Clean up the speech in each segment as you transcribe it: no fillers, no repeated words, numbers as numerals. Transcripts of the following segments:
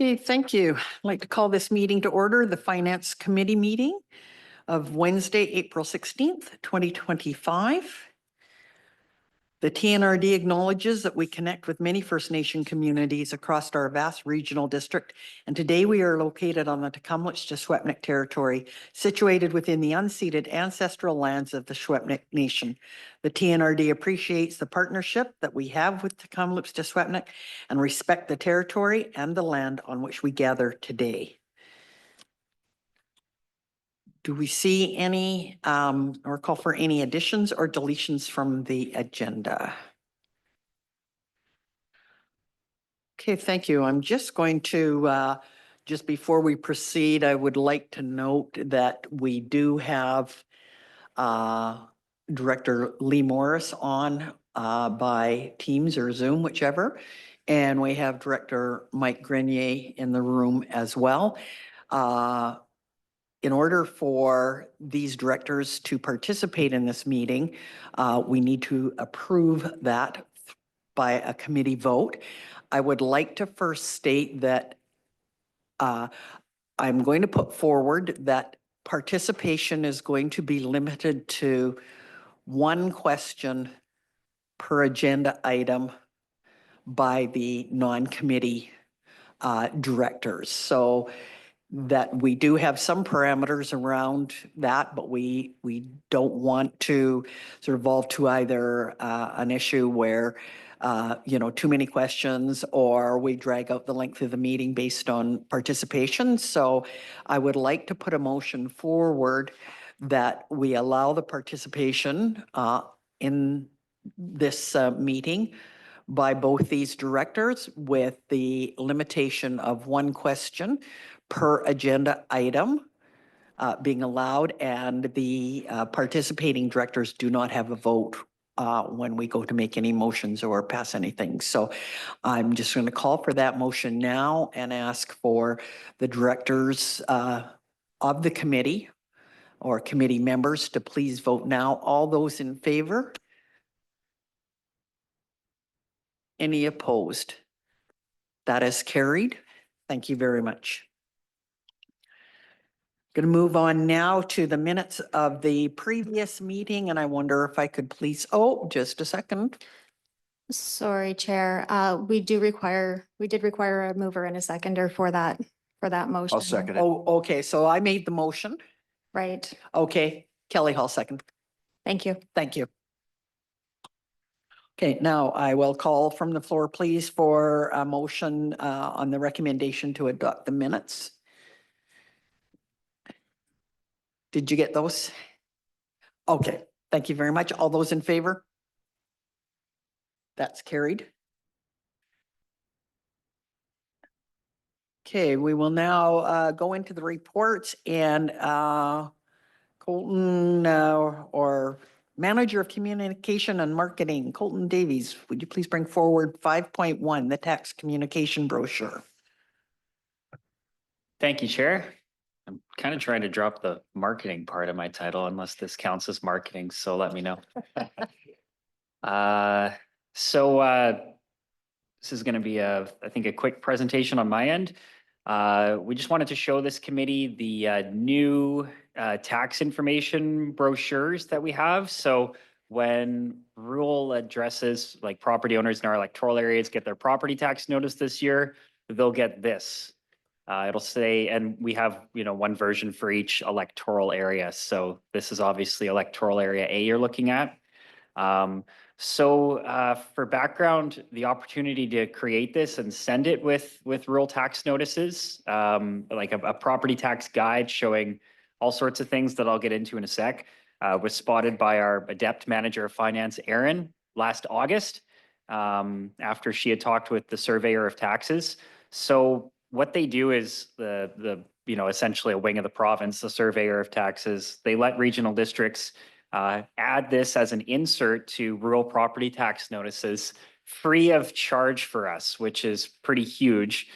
Okay, thank you. I'd like to call this meeting to order, the Finance Committee meeting of Wednesday, April 16th, 2025. The TNRD acknowledges that we connect with many First Nation communities across our vast regional district, and today we are located on the Tecumlech-Secwepemc territory, situated within the unceded ancestral lands of the Secwepemc Nation. The TNRD appreciates the partnership that we have with Tecumlech-Secwepemc and respect the territory and the land on which we gather today. Do we see any or call for any additions or deletions from the agenda? Okay, thank you. I'm just going to, just before we proceed, I would like to note that we do have Director Lee Morris on by Teams or Zoom, whichever. And we have Director Mike Grenier in the room as well. In order for these directors to participate in this meeting, we need to approve that by a committee vote. I would like to first state that I'm going to put forward that participation is going to be limited to one question per agenda item by the non-committee directors. So that we do have some parameters around that, but we don't want to sort of evolve to either an issue where too many questions or we drag out the length of the meeting based on participation. So I would like to put a motion forward that we allow the participation in this meeting by both these directors with the limitation of one question per agenda item being allowed, and the participating directors do not have a vote when we go to make any motions or pass anything. So I'm just going to call for that motion now and ask for the directors of the committee or committee members to please vote now. All those in favor? Any opposed? That is carried. Thank you very much. Going to move on now to the minutes of the previous meeting, and I wonder if I could please, just a second. Sorry, Chair. We did require a mover and a seconder for that motion. I'll second it. Oh, okay. So I made the motion. Right. Okay. Kelly Hall second. Thank you. Thank you. Okay, now I will call from the floor, please, for a motion on the recommendation to adopt the minutes. Did you get those? Okay, thank you very much. All those in favor? That's carried. Okay, we will now go into the reports, and Colton or Manager of Communication and Marketing, Colton Davies, would you please bring forward 5.1, the tax communication brochure? Thank you, Chair. I'm kind of trying to drop the marketing part of my title unless this counts as marketing, so let me know. This is going to be I think a quick presentation on my end. We just wanted to show this committee the new tax information brochures that we have. So when rural addresses like property owners in our electoral areas get their property tax notice this year, they'll get this. It'll say, and we have, one version for each electoral area. So this is obviously electoral area A you're looking at. For background, the opportunity to create this and send it with rural tax notices, like a property tax guide showing all sorts of things that I'll get into in a sec, was spotted by our adept manager of finance, Erin, last August, after she had talked with the surveyor of taxes. So what they do is essentially a wing of the province, the surveyor of taxes, they let regional districts add this as an insert to rural property tax notices free of charge for us, which is pretty huge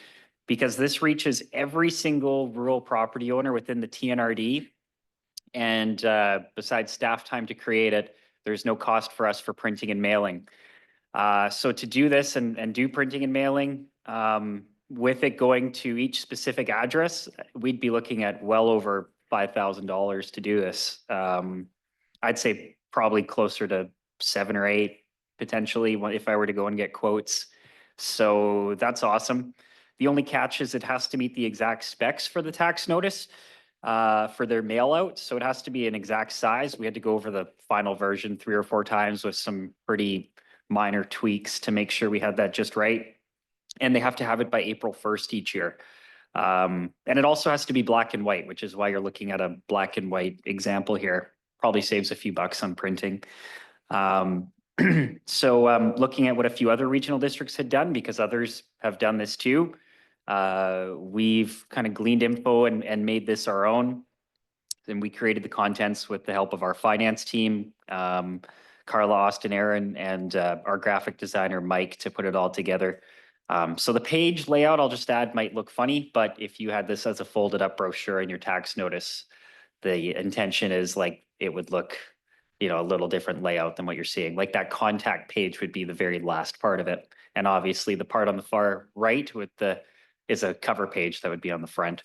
because this reaches every single rural property owner within the TNRD. And besides staff time to create it, there's no cost for us for printing and mailing. So to do this and do printing and mailing, with it going to each specific address, we'd be looking at well over $5,000 to do this. I'd say probably closer to 7 or 8 potentially if I were to go and get quotes. So that's awesome. The only catch is it has to meet the exact specs for the tax notice for their mail out. So it has to be an exact size. We had to go over the final version 3 or 4 times with some pretty minor tweaks to make sure we had that just right. And they have to have it by April 1st each year. And it also has to be black and white, which is why you're looking at a black and white example here. Probably saves a few bucks on printing. So looking at what a few other regional districts had done, because others have done this too, we've kind of gleaned info and made this our own. Then we created the contents with the help of our finance team, Carla Austin Aaron, and our graphic designer, Mike, to put it all together. So the page layout, I'll just add, might look funny, but if you had this as a folded up brochure in your tax notice, the intention is like it would look, you know, a little different layout than what you're seeing. Like that contact page would be the very last part of it. And obviously the part on the far right with the is a cover page that would be on the front.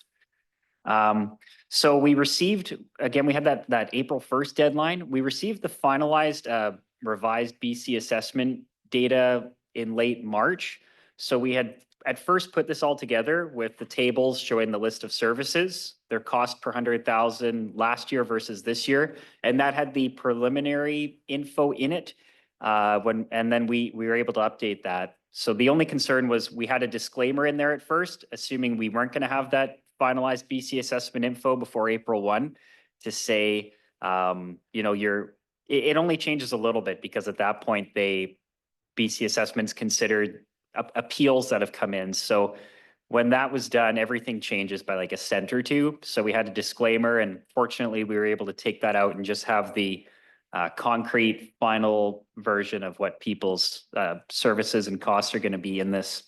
So we received, again, we had that April 1st deadline. We received the finalized revised BC assessment data in late March. So we had at first put this all together with the tables showing the list of services, their cost per 100,000 last year versus this year. And that had the preliminary info in it. And then we were able to update that. So the only concern was we had a disclaimer in there at first, assuming we weren't going to have that finalized BC assessment info before April 1 to say, you know, it only changes a little bit because at that point, BC assessments considered appeals that have come in. So when that was done, everything changes by like a cent or two. So we had a disclaimer, and fortunately we were able to take that out and just have the concrete final version of what people's services and costs are going to be in this.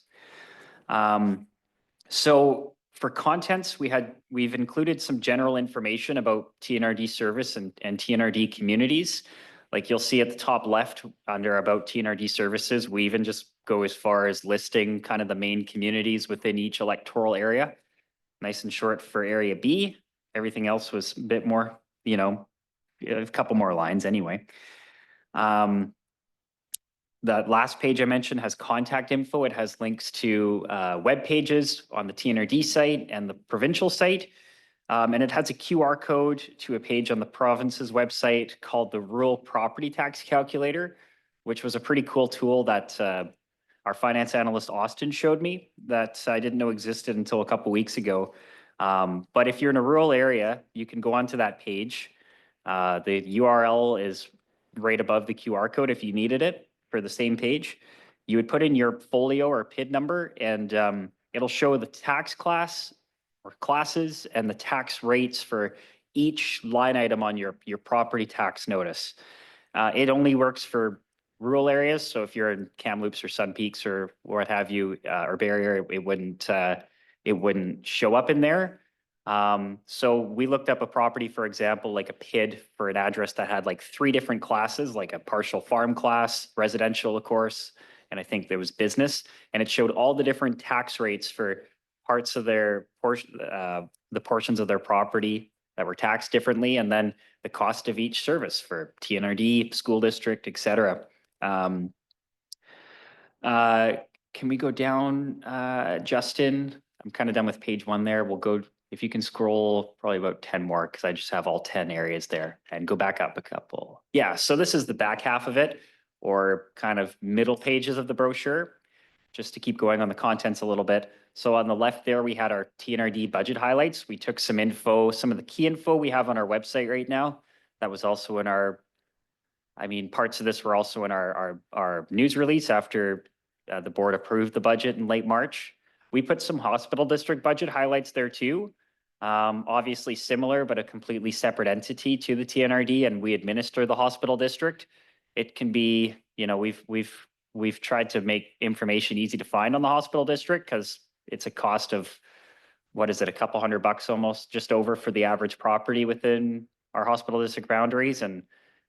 So for contents, we've included some general information about TNRD service and TNRD communities. Like you'll see at the top left under about TNRD services, we even just go as far as listing kind of the main communities within each electoral area. Nice and short for area B. Everything else was a bit more, you know, a couple more lines anyway. That last page I mentioned has contact info. It has links to web pages on the TNRD site and the provincial site. And it has a QR code to a page on the province's website called the Rural Property Tax Calculator, which was a pretty cool tool that our finance analyst Austin showed me that I didn't know existed until a couple weeks ago. But if you're in a rural area, you can go onto that page. The URL is right above the QR code if you needed it for the same page. You would put in your folio or PID number, and it'll show the tax class or classes and the tax rates for each line item on your property tax notice. It only works for rural areas. So if you're in Kamloops or Sun Peaks or what have you, or Barrier, it wouldn't show up in there. So we looked up a property, for example, like a PID for an address that had like 3 different classes, like a partial farm class, residential, of course, and I think there was business, and it showed all the different tax rates for parts of their portion, the portions of their property that were taxed differently, and then the cost of each service for TNRD, school district, et cetera. Can we go down, Justin? I'm kind of done with page 1 there. We'll go, if you can scroll probably about 10 more, because I just have all 10 areas there, and go back up a couple. Yeah, so this is the back half of it, or kind of middle pages of the brochure, just to keep going on the contents a little bit. So on the left there, we had our TNRD budget highlights. We took some info, some of the key info we have on our website right now. That was also in our, I mean, parts of this were also in our news release after the board approved the budget in late March. We put some hospital district budget highlights there too. Obviously similar, but a completely separate entity to the TNRD, and we administer the hospital district. It can be, you know, we've tried to make information easy to find on the hospital district because it's a cost of, what is it, a couple $100 almost, just over for the average property within our hospital district boundaries. And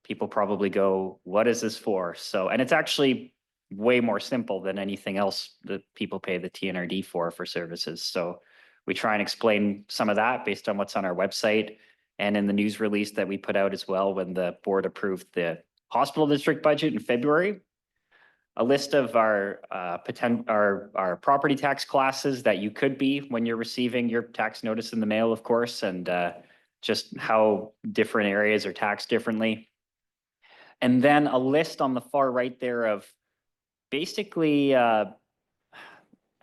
people probably go, what is this for? So, and it's actually way more simple than anything else that people pay the TNRD for services. So we try and explain some of that based on what's on our website and in the news release that we put out as well when the board approved the hospital district budget in February. A list of our our property tax classes that you could be when you're receiving your tax notice in the mail, of course, and just how different areas are taxed differently. And then a list on the far right there of basically, I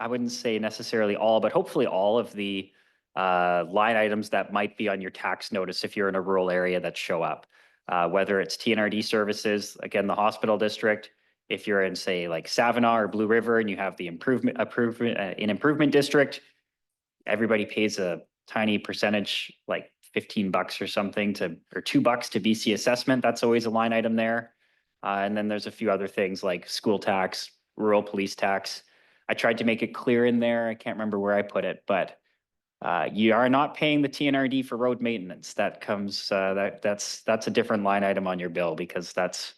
wouldn't say necessarily all, but hopefully all of the line items that might be on your tax notice if you're in a rural area that show up. Whether it's TNRD services, again, the hospital district, if you're in, say, like Savannah or Blue River and you have the improvement district, everybody pays a tiny percentage, like $15 or something or $2 to BC assessment. That's always a line item there. And then there's a few other things like school tax, rural police tax. I tried to make it clear in there. I can't remember where I put it, but you are not paying the TNRD for road maintenance. That comes, that's a different line item on your bill because that's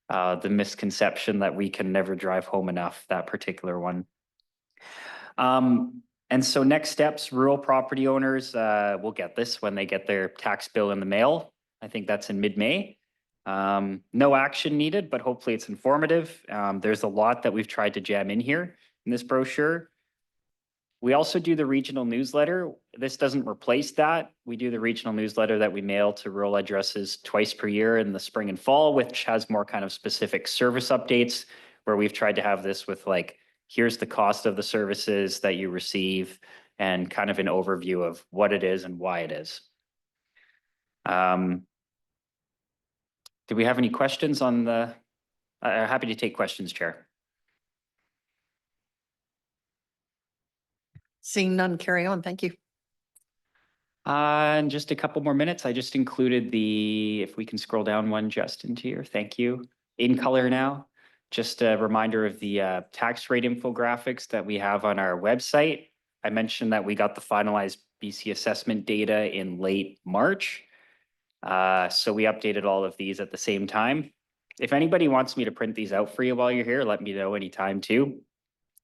the misconception that we can never drive home enough, that particular one. And so next steps, rural property owners will get this when they get their tax bill in the mail. I think that's in mid-May. No action needed, but hopefully it's informative. There's a lot that we've tried to jam in here in this brochure. We also do the regional newsletter. This doesn't replace that. We do the regional newsletter that we mail to rural addresses twice per year in the spring and fall, which has more kind of specific service updates, where we've tried to have this with like, here's the cost of the services that you receive and kind of an overview of what it is and why it is. Do we have any questions on the, happy to take questions, Chair. Seeing none, carry on. Thank you. And just a couple more minutes. I just included the, if we can scroll down one, Justin, to here. Thank you. In color now. Just a reminder of the tax rate infographics that we have on our website. I mentioned that we got the finalized BC assessment data in late March. So we updated all of these at the same time. If anybody wants me to print these out for you while you're here, let me know anytime too.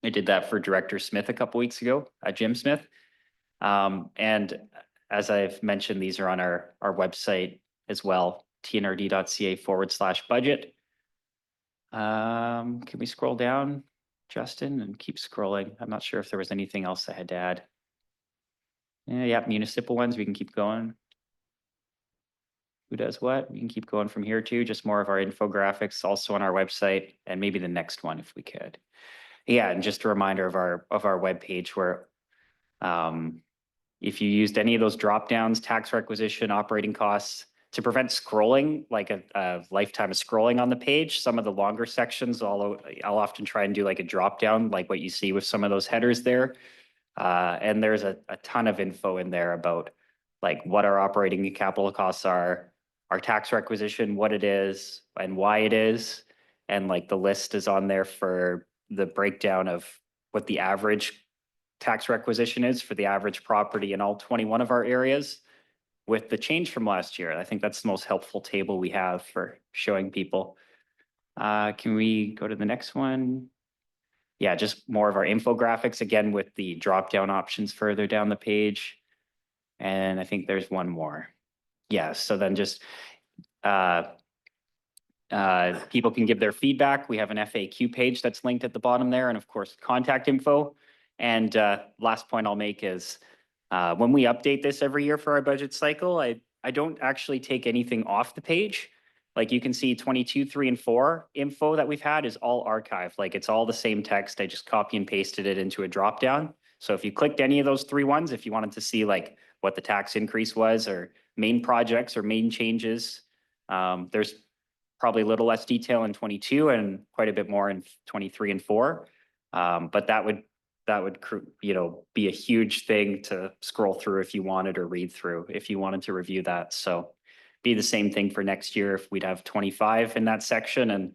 I did that for Director Smith a couple weeks ago, Jim Smith. And as I've mentioned, these are on our website as well, tnrd.ca/budget. Can we scroll down, Justin, and keep scrolling? I'm not sure if there was anything else I had to add. Yeah, municipal ones, we can keep going. Who does what? We can keep going from here too, just more of our infographics also on our website, and maybe the next one if we could. Yeah, and just a reminder of our webpage where if you used any of those drop downs, tax requisition, operating costs, to prevent scrolling, like a lifetime of scrolling on the page, some of the longer sections, I'll often try and do like a drop down, like what you see with some of those headers there. And there's a ton of info in there about like what our operating and capital costs are, our tax requisition, what it is and why it is. And like the list is on there for the breakdown of what the average tax requisition is for the average property in all 21 of our areas with the change from last year. I think that's the most helpful table we have for showing people. Can we go to the next one? Yeah, just more of our infographics again with the drop-down options further down the page. And I think there's one more. Yeah, so then just people can give their feedback. We have an FAQ page that's linked at the bottom there, and of course, contact info. And last point I'll make is when we update this every year for our budget cycle, I don't actually take anything off the page. Like you can see 22, 3, and 4 info that we've had is all archived. Like it's all the same text. I just copy and pasted it into a drop down. So if you clicked any of those 3 ones, if you wanted to see like what the tax increase was or main projects or main changes, there's probably a little less detail in 22 and quite a bit more in 23 and 4. But that would be a huge thing to scroll through if you wanted or read through if you wanted to review that. So be the same thing for next year if we'd have 25 in that section, and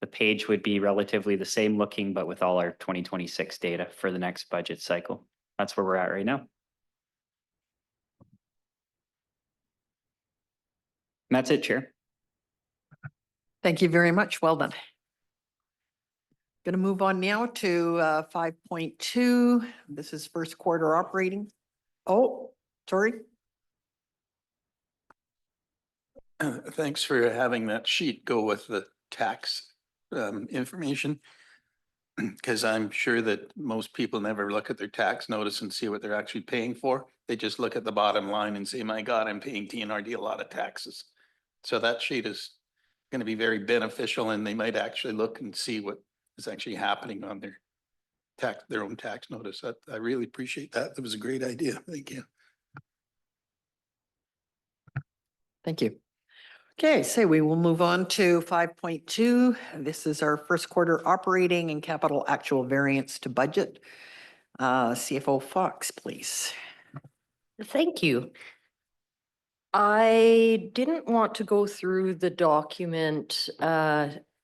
the page would be relatively the same looking, but with all our 2026 data for the next budget cycle. That's where we're at right now. And that's it, Chair. Thank you very much. Well done. Going to move on now to 5.2. This is first quarter operating. Oh, sorry. Thanks for having that sheet go with the tax information. Because I'm sure that most people never look at their tax notice and see what they're actually paying for. They just look at the bottom line and say, my God, I'm paying TNRD a lot of taxes. So that sheet is going to be very beneficial, and they might actually look and see what is actually happening on their own tax notice. I really appreciate that. That was a great idea. Thank you. Thank you. Okay, so we will move on to 5.2. This is our first quarter operating and capital actual variance to budget. CFO Fox, please. Thank you. I didn't want to go through the document.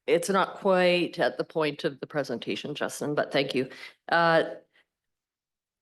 It's not quite at the point of the presentation, Justin, but thank you. The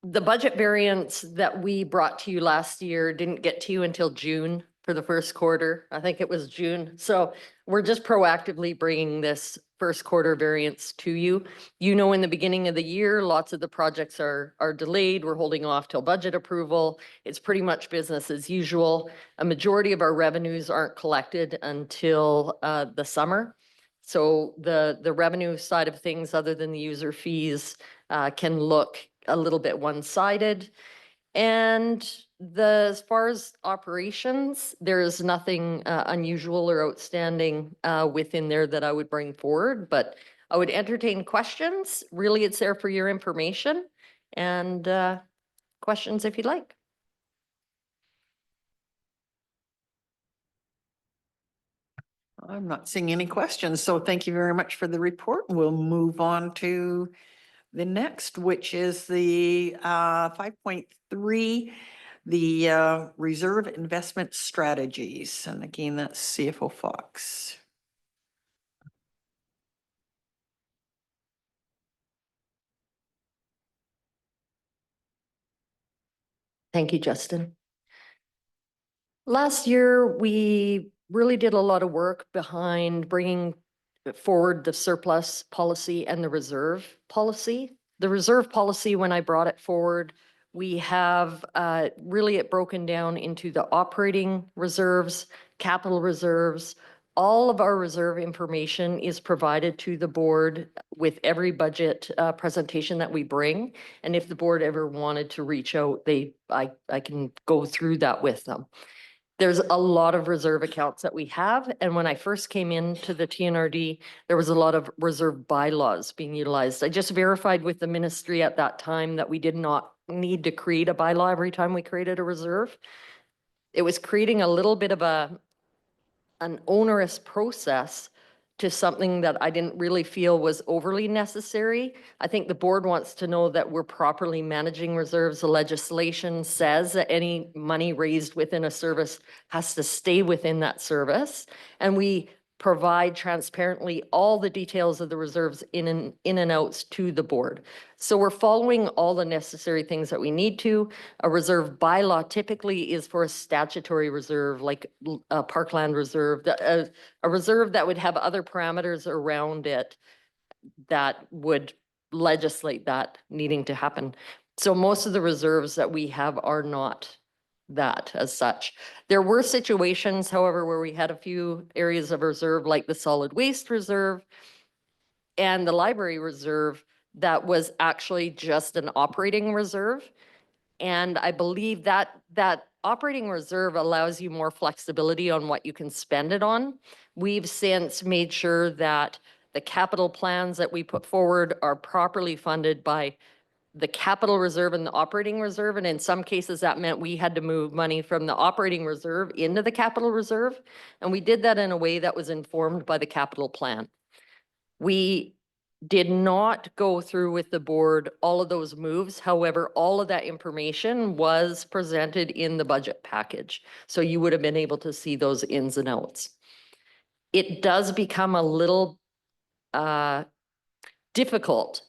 budget variance that we brought to you last year didn't get to you until June for the first quarter. I think it was June. So we're just proactively bringing this first quarter variance to you. You know, in the beginning of the year, lots of the projects are delayed. We're holding off till budget approval. It's pretty much business as usual. A majority of our revenues aren't collected until the summer. So the revenue side of things, other than the user fees, can look a little bit one-sided. And as far as operations, there is nothing unusual or outstanding within there that I would bring forward, but I would entertain questions. Really, it's there for your information, and questions if you'd like. I'm not seeing any questions, so thank you very much for the report. We'll move on to the next, which is the 5.3, the reserve investment strategies. And again, that's CFO Fox. Thank you, Justin. Last year, we really did a lot of work behind bringing forward the surplus policy and the reserve policy. The reserve policy, when I brought it forward, we have really it broken down into the operating reserves, capital reserves. All of our reserve information is provided to the board with every budget presentation that we bring. And if the board ever wanted to reach out, I can go through that with them. There's a lot of reserve accounts that we have. And when I first came into the TNRD, there was a lot of reserve bylaws being utilized. I just verified with the ministry at that time that we did not need to create a bylaw every time we created a reserve. It was creating a little bit of an onerous process to something that I didn't really feel was overly necessary. I think the board wants to know that we're properly managing reserves. The legislation says that any money raised within a service has to stay within that service. And we provide transparently all the details of the reserves in and outs to the board. So we're following all the necessary things that we need to. A reserve bylaw typically is for a statutory reserve, like a parkland reserve, a reserve that would have other parameters around it that would legislate that needing to happen. So most of the reserves that we have are not that as such. There were situations, however, where we had a few areas of reserve, like the solid waste reserve and the library reserve, that was actually just an operating reserve. And I believe that operating reserve allows you more flexibility on what you can spend it on. We've since made sure that the capital plans that we put forward are properly funded by the capital reserve and the operating reserve. And in some cases, that meant we had to move money from the operating reserve into the capital reserve. And we did that in a way that was informed by the capital plan. We did not go through with the board all of those moves. However, all of that information was presented in the budget package. So you would have been able to see those ins and outs. It does become a little difficult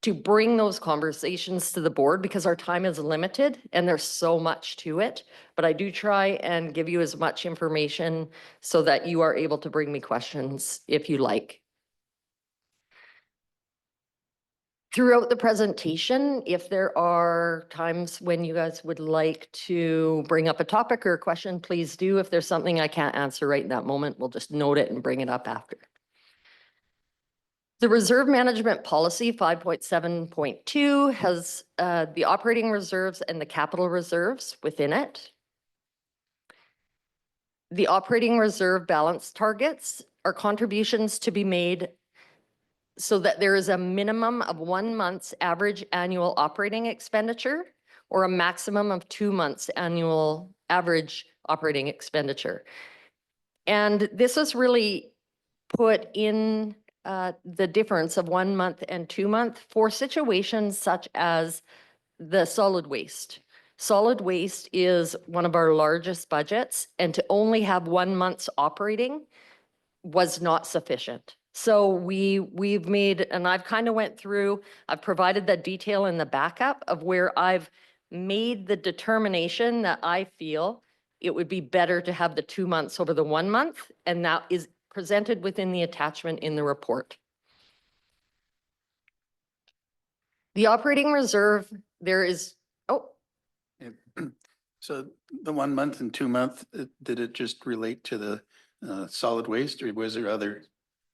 to bring those conversations to the board because our time is limited and there's so much to it. But I do try and give you as much information so that you are able to bring me questions if you like. throughout the presentation, if there are times when you guys would like to bring up a topic or a question, please do. If there's something I can't answer right in that moment, we'll just note it and bring it up after. The reserve management policy 5.7.2 has the operating reserves and the capital reserves within it. The operating reserve balance targets are contributions to be made so that there is a minimum of 1 month's average annual operating expenditure or a maximum of 2 months annual average operating expenditure. And this was really put in the difference of 1 month and 2 month for situations such as the solid waste. Solid waste is one of our largest budgets, and to only have 1 month's operating was not sufficient. So we've made, and I've kind of went through, I've provided the detail in the backup of where I've made the determination that I feel it would be better to have the 2 months over the 1 month, and that is presented within the attachment in the report. The operating reserve, there is, oh, Yeah. So the 1 month and 2 month, did it just relate to the solid waste, or was there other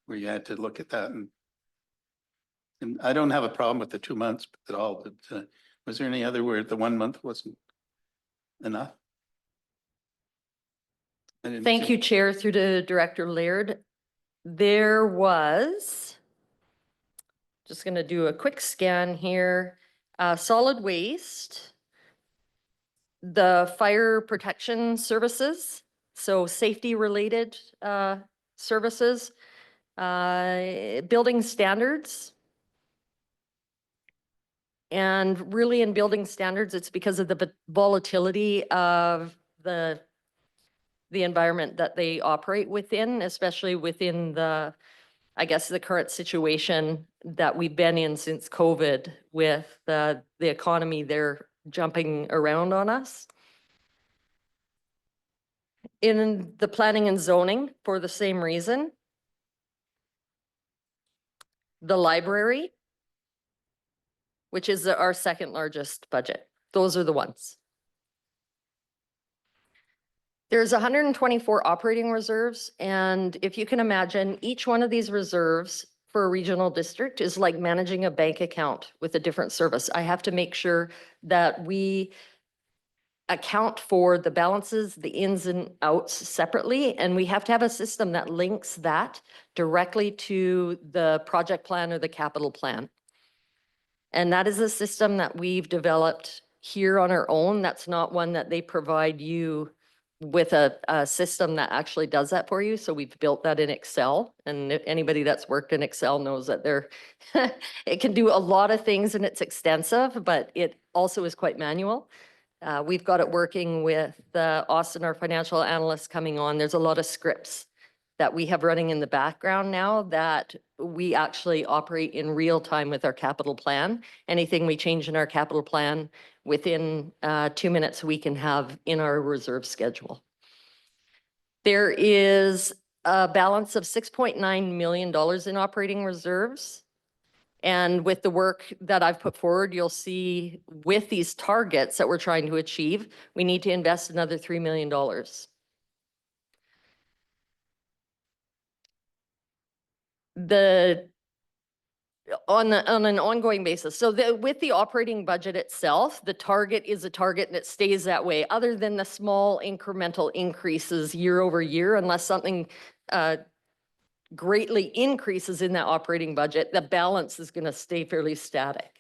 where you had to look at that? And I don't have a problem with the 2 months at all, but was there any other where the 1 month wasn't enough? thank you, Chair, through to Director Laird. There was, just going to do a quick scan here, solid waste, the fire protection services, so safety related services, building standards. And really in building standards, it's because of the volatility of the environment that they operate within, especially within the, I guess, the current situation that we've been in since COVID with the economy there jumping around on us. In the planning and zoning, for the same reason. The library, which is our second largest budget. Those are the ones. There's 124 operating reserves, and if you can imagine, each one of these reserves for a regional district is like managing a bank account with a different service. I have to make sure that we account for the balances, the ins and outs separately, and we have to have a system that links that directly to the project plan or the capital plan. And that is a system that we've developed here on our own. That's not one that they provide you with a system that actually does that for you. So we've built that in Excel. And if anybody that's worked in Excel knows that it can do a lot of things and it's extensive, but it also is quite manual. We've got it working with Austin, our financial analyst, coming on. There's a lot of scripts that we have running in the background now that we actually operate in real time with our capital plan. Anything we change in our capital plan within 2 minutes, we can have in our reserve schedule. There is a balance of $6.9 million in operating reserves. And with the work that I've put forward, you'll see with these targets that we're trying to achieve, we need to invest another $3 million. On an ongoing basis. So with the operating budget itself, the target is a target and it stays that way, other than the small incremental increases year over year, unless something greatly increases in that operating budget, the balance is going to stay fairly static.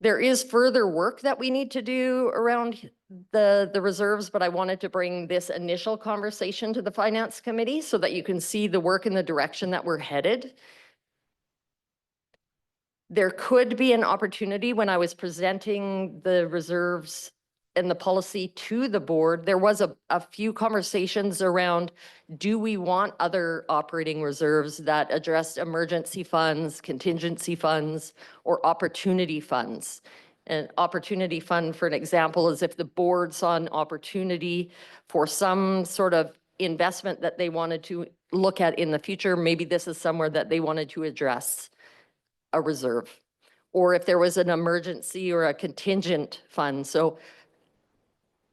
There is further work that we need to do around the reserves, but I wanted to bring this initial conversation to the Finance Committee so that you can see the work in the direction that we're headed. There could be an opportunity when I was presenting the reserves and the policy to the board. There was a few conversations around, do we want other operating reserves that address emergency funds, contingency funds, or opportunity funds? An opportunity fund, for an example, is if the board saw an opportunity for some sort of investment that they wanted to look at in the future, maybe this is somewhere that they wanted to address a reserve. Or if there was an emergency or a contingent fund. So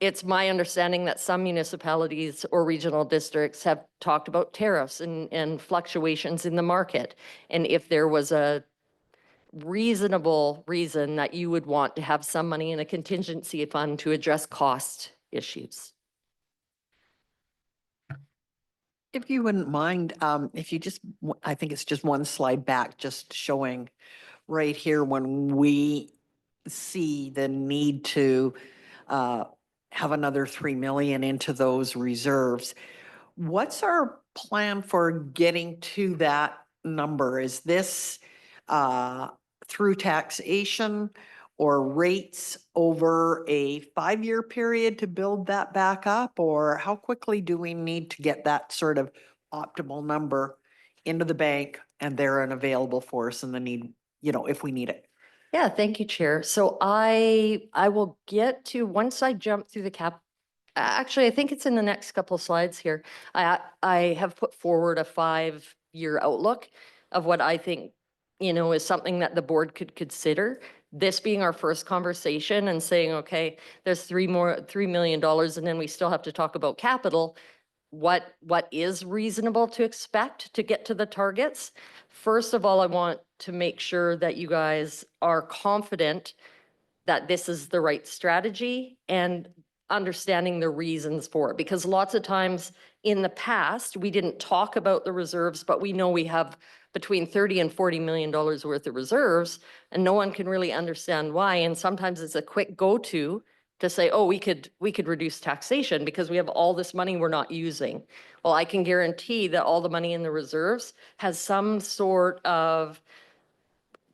it's my understanding that some municipalities or regional districts have talked about tariffs and fluctuations in the market. And if there was a reasonable reason that you would want to have some money in a contingency fund to address cost issues. If you wouldn't mind, if you just, I think it's just one slide back, just showing right here when we see the need to have another 3 million into those reserves. What's our plan for getting to that number? Is this through taxation or rates over a 5-year period to build that back up? Or how quickly do we need to get that sort of optimal number into the bank and there and available for us in the need, if we need it? Yeah, thank you, Chair. So I will get to, once I jump through the actually, I think it's in the next couple of slides here. I have put forward a 5-year outlook of what I think, is something that the board could consider. This being our first conversation and saying, okay, there's $3 million, and then we still have to talk about capital. What is reasonable to expect to get to the targets? First of all, I want to make sure that you guys are confident that this is the right strategy and understanding the reasons for it. Because lots of times in the past, we didn't talk about the reserves, but we know we have between 30 and $40 million worth of reserves, and no one can really understand why. And sometimes it's a quick go-to to say, oh, we could reduce taxation because we have all this money we're not using. Well, I can guarantee that all the money in the reserves has some sort of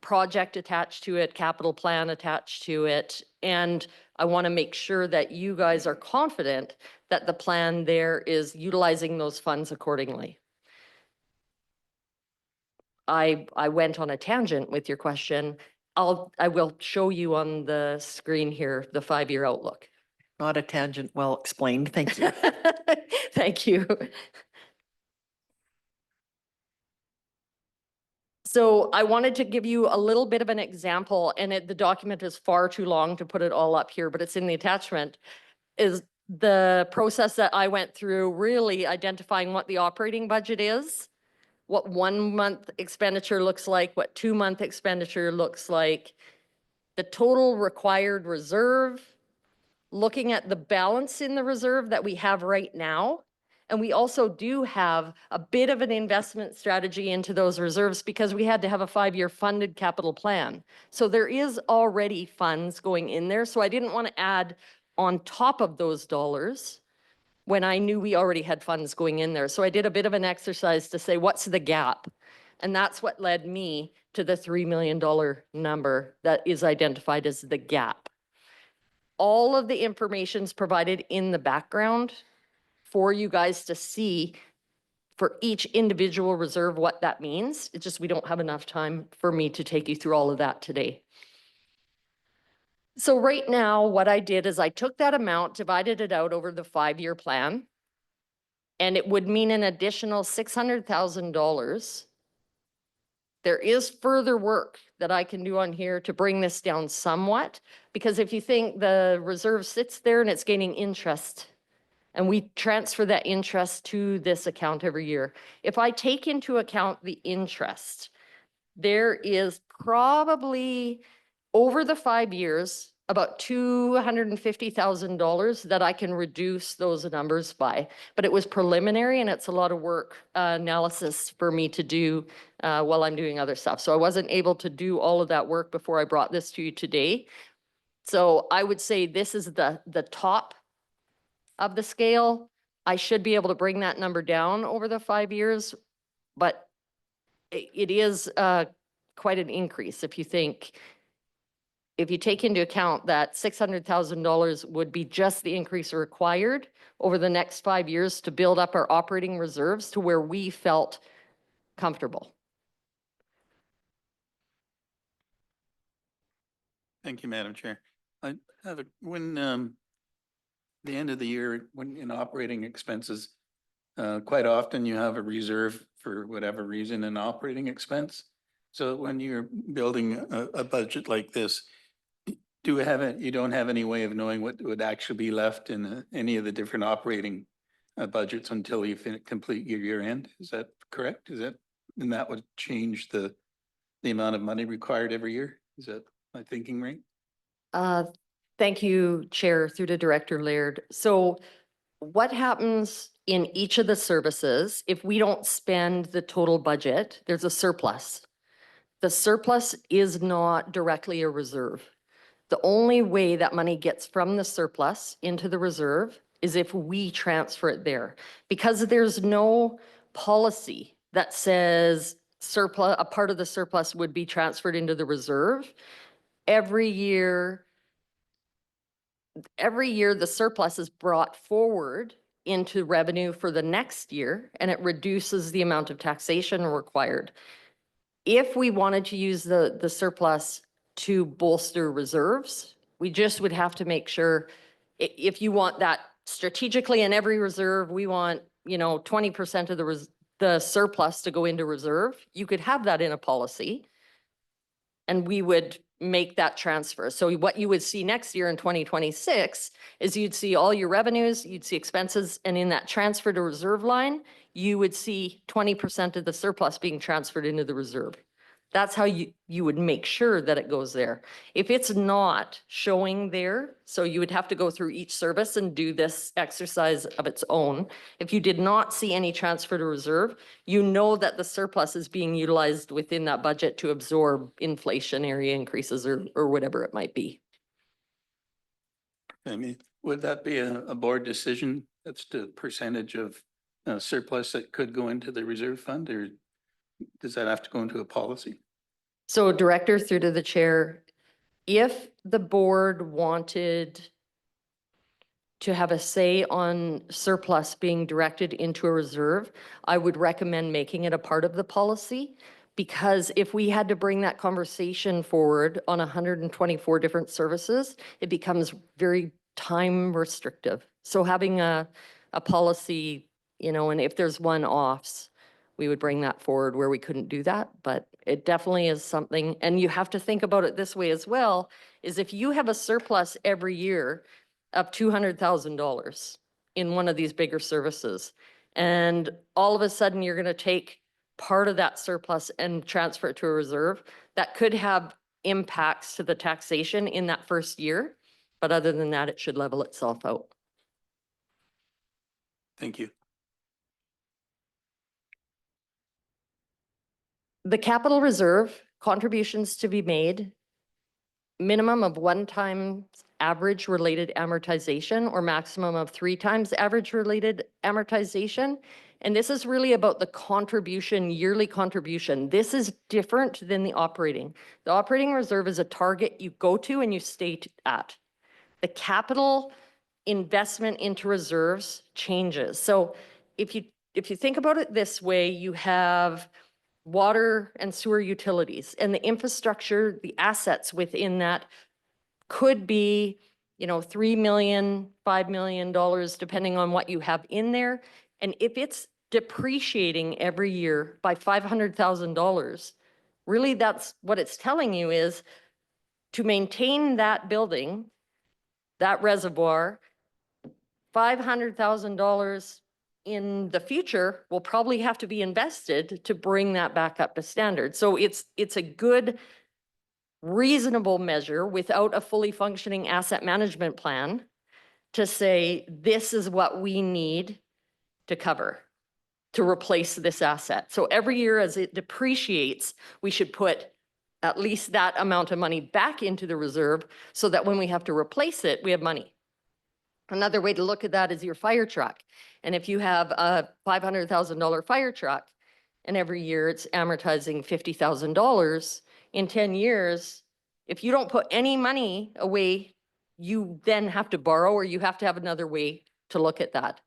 project attached to it, capital plan attached to it. And I want to make sure that you guys are confident that the plan there is utilizing those funds accordingly. I went on a tangent with your question. I will show you on the screen here, the 5-year outlook. Not a tangent, well explained. Thank you. Thank you. So I wanted to give you a little bit of an example, and the document is far too long to put it all up here, but it's in the attachment, is the process that I went through, really identifying what the operating budget is, what 1-month expenditure looks like, what 2-month expenditure looks like, the total required reserve, looking at the balance in the reserve that we have right now. And we also do have a bit of an investment strategy into those reserves because we had to have a 5-year funded capital plan. So there is already funds going in there. So I didn't want to add on top of those dollars when I knew we already had funds going in there. So I did a bit of an exercise to say, what's the gap? And that's what led me to the $3 million number that is identified as the gap. All of the information is provided in the background for you guys to see for each individual reserve what that means. It's just we don't have enough time for me to take you through all of that today. So right now, what I did is I took that amount, divided it out over the 5-year plan, and it would mean an additional $600,000. There is further work that I can do on here to bring this down somewhat, because if you think the reserve sits there and it's gaining interest, and we transfer that interest to this account every year. If I take into account the interest, there is probably over the 5 years, about $250,000 that I can reduce those numbers by. But it was preliminary and it's a lot of work analysis for me to do while I'm doing other stuff. So I wasn't able to do all of that work before I brought this to you today. So I would say this is the top of the scale. I should be able to bring that number down over the 5 years, but it is quite an increase if you take into account that $600,000 would be just the increase required over the next 5 years to build up our operating reserves to where we felt comfortable. Thank you, Madam Chair. I have when the end of the year, when in operating expenses, Quite often you have a reserve for whatever reason in operating expense. So when you're building a budget like this, do we have it, you don't have any way of knowing what would actually be left in any of the different operating budgets until you complete your year end? Is that correct? And that would change the amount of money required every year? Is that my thinking right? Thank you, Chair, through to Director Laird. So what happens in each of the services if we don't spend the total budget? There's a surplus. The surplus is not directly a reserve. The only way that money gets from the surplus into the reserve is if we transfer it there. Because there's no policy that says surplus, a part of the surplus would be transferred into the reserve. Every year the surplus is brought forward into revenue for the next year, and it reduces the amount of taxation required. If we wanted to use the surplus to bolster reserves, we just would have to make sure, if you want that strategically in every reserve, we want, 20% of the surplus to go into reserve, you could have that in a policy, and we would make that transfer. So what you would see next year in 2026 is you'd see all your revenues, you'd see expenses, and in that transfer to reserve line, you would see 20% of the surplus being transferred into the reserve. That's how you would make sure that it goes there. If it's not showing there, so you would have to go through each service and do this exercise of its own. If you did not see any transfer to reserve, you know that the surplus is being utilized within that budget to absorb inflationary increases or whatever it might be. I mean, would that be a board decision? That's the percentage of surplus that could go into the reserve fund, or does that have to go into a policy? So Director, through to the Chair, if the board wanted to have a say on surplus being directed into a reserve, I would recommend making it a part of the policy. Because if we had to bring that conversation forward on 124 different services, it becomes very time restrictive. So having a policy, and if there's one-offs, we would bring that forward where we couldn't do that. But it definitely is something, and you have to think about it this way as well, is if you have a surplus every year of $200,000 in one of these bigger services, and all of a sudden you're going to take part of that surplus and transfer it to a reserve, that could have impacts to the taxation in that first year. But other than that, it should level itself out. Thank you. The capital reserve, contributions to be made, minimum of 1 time average related amortization or maximum of 3 times average related amortization. And this is really about the contribution, yearly contribution. This is different than the operating. The operating reserve is a target you go to and you stay at. The capital investment into reserves changes. So if you think about it this way, you have water and sewer utilities, and the infrastructure, the assets within that could be, $3 million, $5 million, depending on what you have in there. And if it's depreciating every year by $500,000, really that's what it's telling you is to maintain that building, that reservoir, $500,000 in the future will probably have to be invested to bring that back up to standard. So it's a good, reasonable measure without a fully functioning asset management plan to say, this is what we need to cover to replace this asset. So every year as it depreciates, we should put at least that amount of money back into the reserve so that when we have to replace it, we have money. Another way to look at that is your fire truck. And if you have a $500,000 fire truck and every year it's amortizing $50,000, in 10 years, if you don't put any money away, you then have to borrow or you have to have another way to look at that.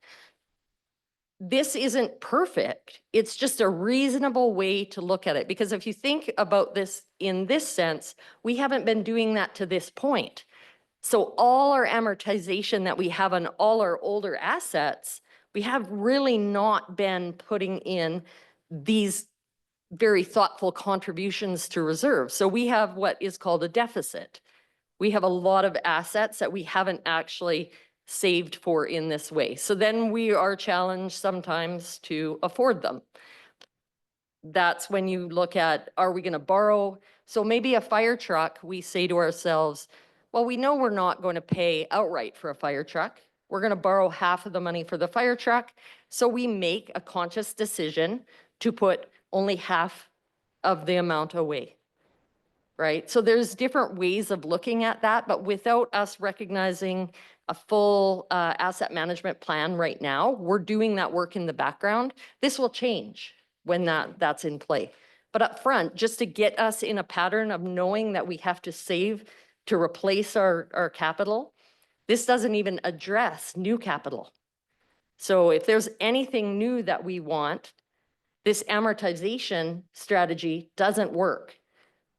This isn't perfect. It's just a reasonable way to look at it. Because if you think about this in this sense, we haven't been doing that to this point. So all our amortization that we have on all our older assets, We have really not been putting in these very thoughtful contributions to reserves. So we have what is called a deficit. We have a lot of assets that we haven't actually saved for in this way. So then we are challenged sometimes to afford them. That's when you look at, are we going to borrow? So maybe a fire truck, we say to ourselves, well, we know we're not going to pay outright for a fire truck. We're going to borrow half of the money for the fire truck. So we make a conscious decision to put only half of the amount away. Right? So there's different ways of looking at that, but without us recognizing a full asset management plan right now, we're doing that work in the background. This will change when that's in play. But up front, just to get us in a pattern of knowing that we have to save to replace our capital, this doesn't even address new capital. So if there's anything new that we want, this amortization strategy doesn't work.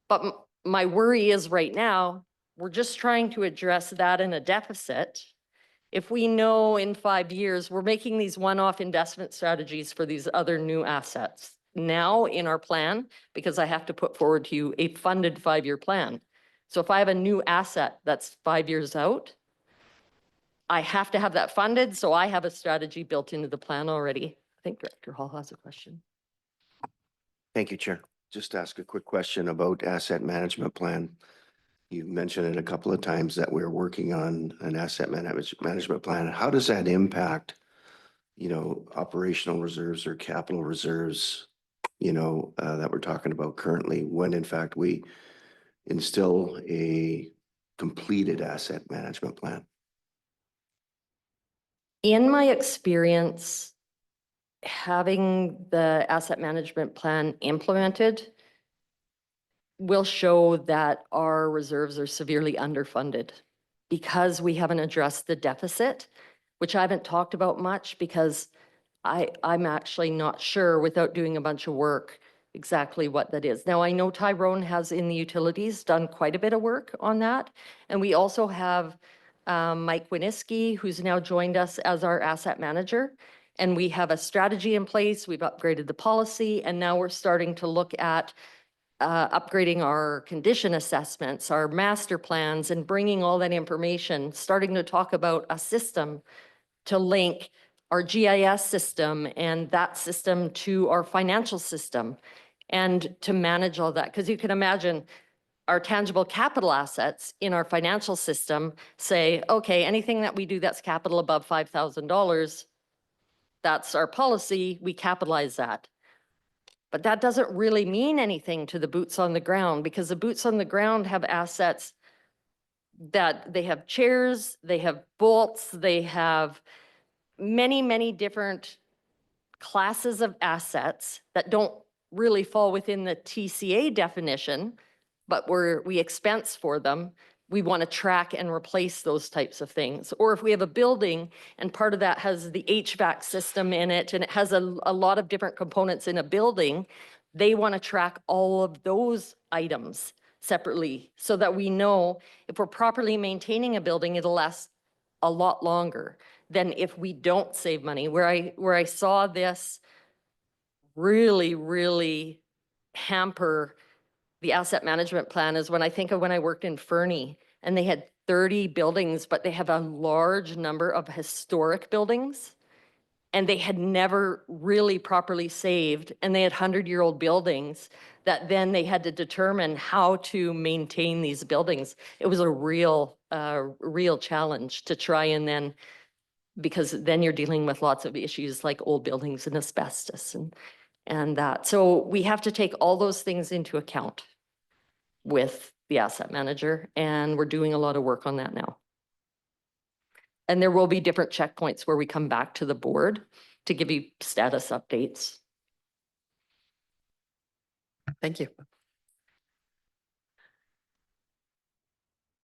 But my worry is right now, we're just trying to address that in a deficit. If we know in 5 years, we're making these one-off investment strategies for these other new assets now in our plan, because I have to put forward to you a funded 5-year plan. So if I have a new asset that's 5 years out, I have to have that funded. So I have a strategy built into the plan already. I think Director Hall has a question. Thank you, Chair. Just ask a quick question about asset management plan. You mentioned it a couple of times that we're working on an asset management plan. How does that impact, operational reserves or capital reserves, that we're talking about currently, when in fact we instill a completed asset management plan? In my experience, having the asset management plan implemented will show that our reserves are severely underfunded because we haven't addressed the deficit, which I haven't talked about much because I'm actually not sure without doing a bunch of work exactly what that is. Now, I know Tyrone has in the utilities done quite a bit of work on that. And we also have Mike Winiski, who's now joined us as our asset manager. And we have a strategy in place. We've upgraded the policy, and now we're starting to look at upgrading our condition assessments, our master plans, and bringing all that information, starting to talk about a system to link our GIS system and that system to our financial system and to manage all that. Because you can imagine our tangible capital assets in our financial system say, okay, anything that we do that's capital above $5,000, that's our policy, we capitalize that. But that doesn't really mean anything to the boots on the ground, because the boots on the ground have assets that they have chairs, they have bolts, they have many, many different classes of assets that don't really fall within the TCA definition, but we expense for them. We want to track and replace those types of things. Or if we have a building and part of that has the HVAC system in it and it has a lot of different components in a building, they want to track all of those items separately so that we know if we're properly maintaining a building, it'll last a lot longer than if we don't save money. Where I saw this really, really hamper the asset management plan is when I think of when I worked in Fernie and they had 30 buildings, but they have a large number of historic buildings and they had never really properly saved, and they had 100-year-old buildings that then they had to determine how to maintain these buildings. It was a real challenge to try and then, because then you're dealing with lots of issues like old buildings and asbestos and that. So we have to take all those things into account with the asset manager, and we're doing a lot of work on that now. And there will be different checkpoints where we come back to the board to give you status updates. Thank you.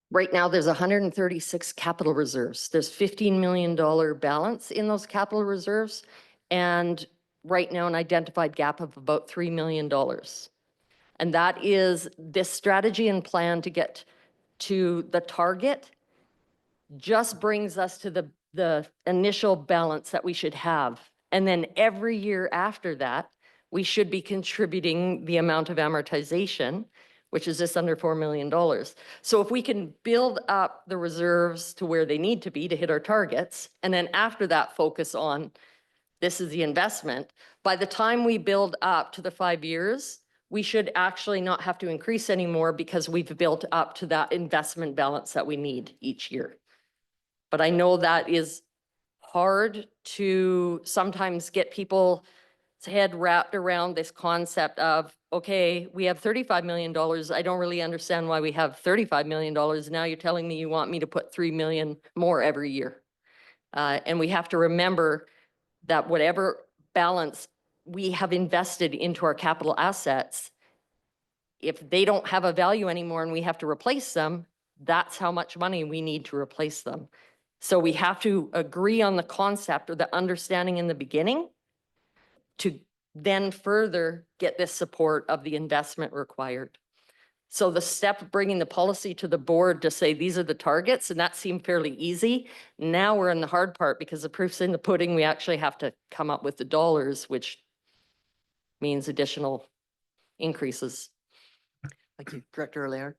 Right now, there's 136 capital reserves. There's $15 million balance in those capital reserves. And right now, an identified gap of about $3 million. And that is this strategy and plan to get to the target just brings us to the the initial balance that we should have. And then every year after that, we should be contributing the amount of amortization, which is just under $4 million. So if we can build up the reserves to where they need to be to hit our targets, and then after that, focus on this is the investment, by the time we build up to the 5 years, we should actually not have to increase anymore because we've built up to that investment balance that we need each year. But I know that is hard to sometimes get people's head wrapped around this concept of, okay, we have $35 million. I don't really understand why we have $35 million. Now you're telling me you want me to put 3 million more every year. And we have to remember that whatever balance we have invested into our capital assets, if they don't have a value anymore and we have to replace them, that's how much money we need to replace them. So we have to agree on the concept or the understanding in the beginning to then further get this support of the investment required. So the step of bringing the policy to the board to say, these are the targets, and that seemed fairly easy. Now we're in the hard part because the proof's in the pudding. We actually have to come up with the dollars, which means additional increases. Thank you, Director Laird.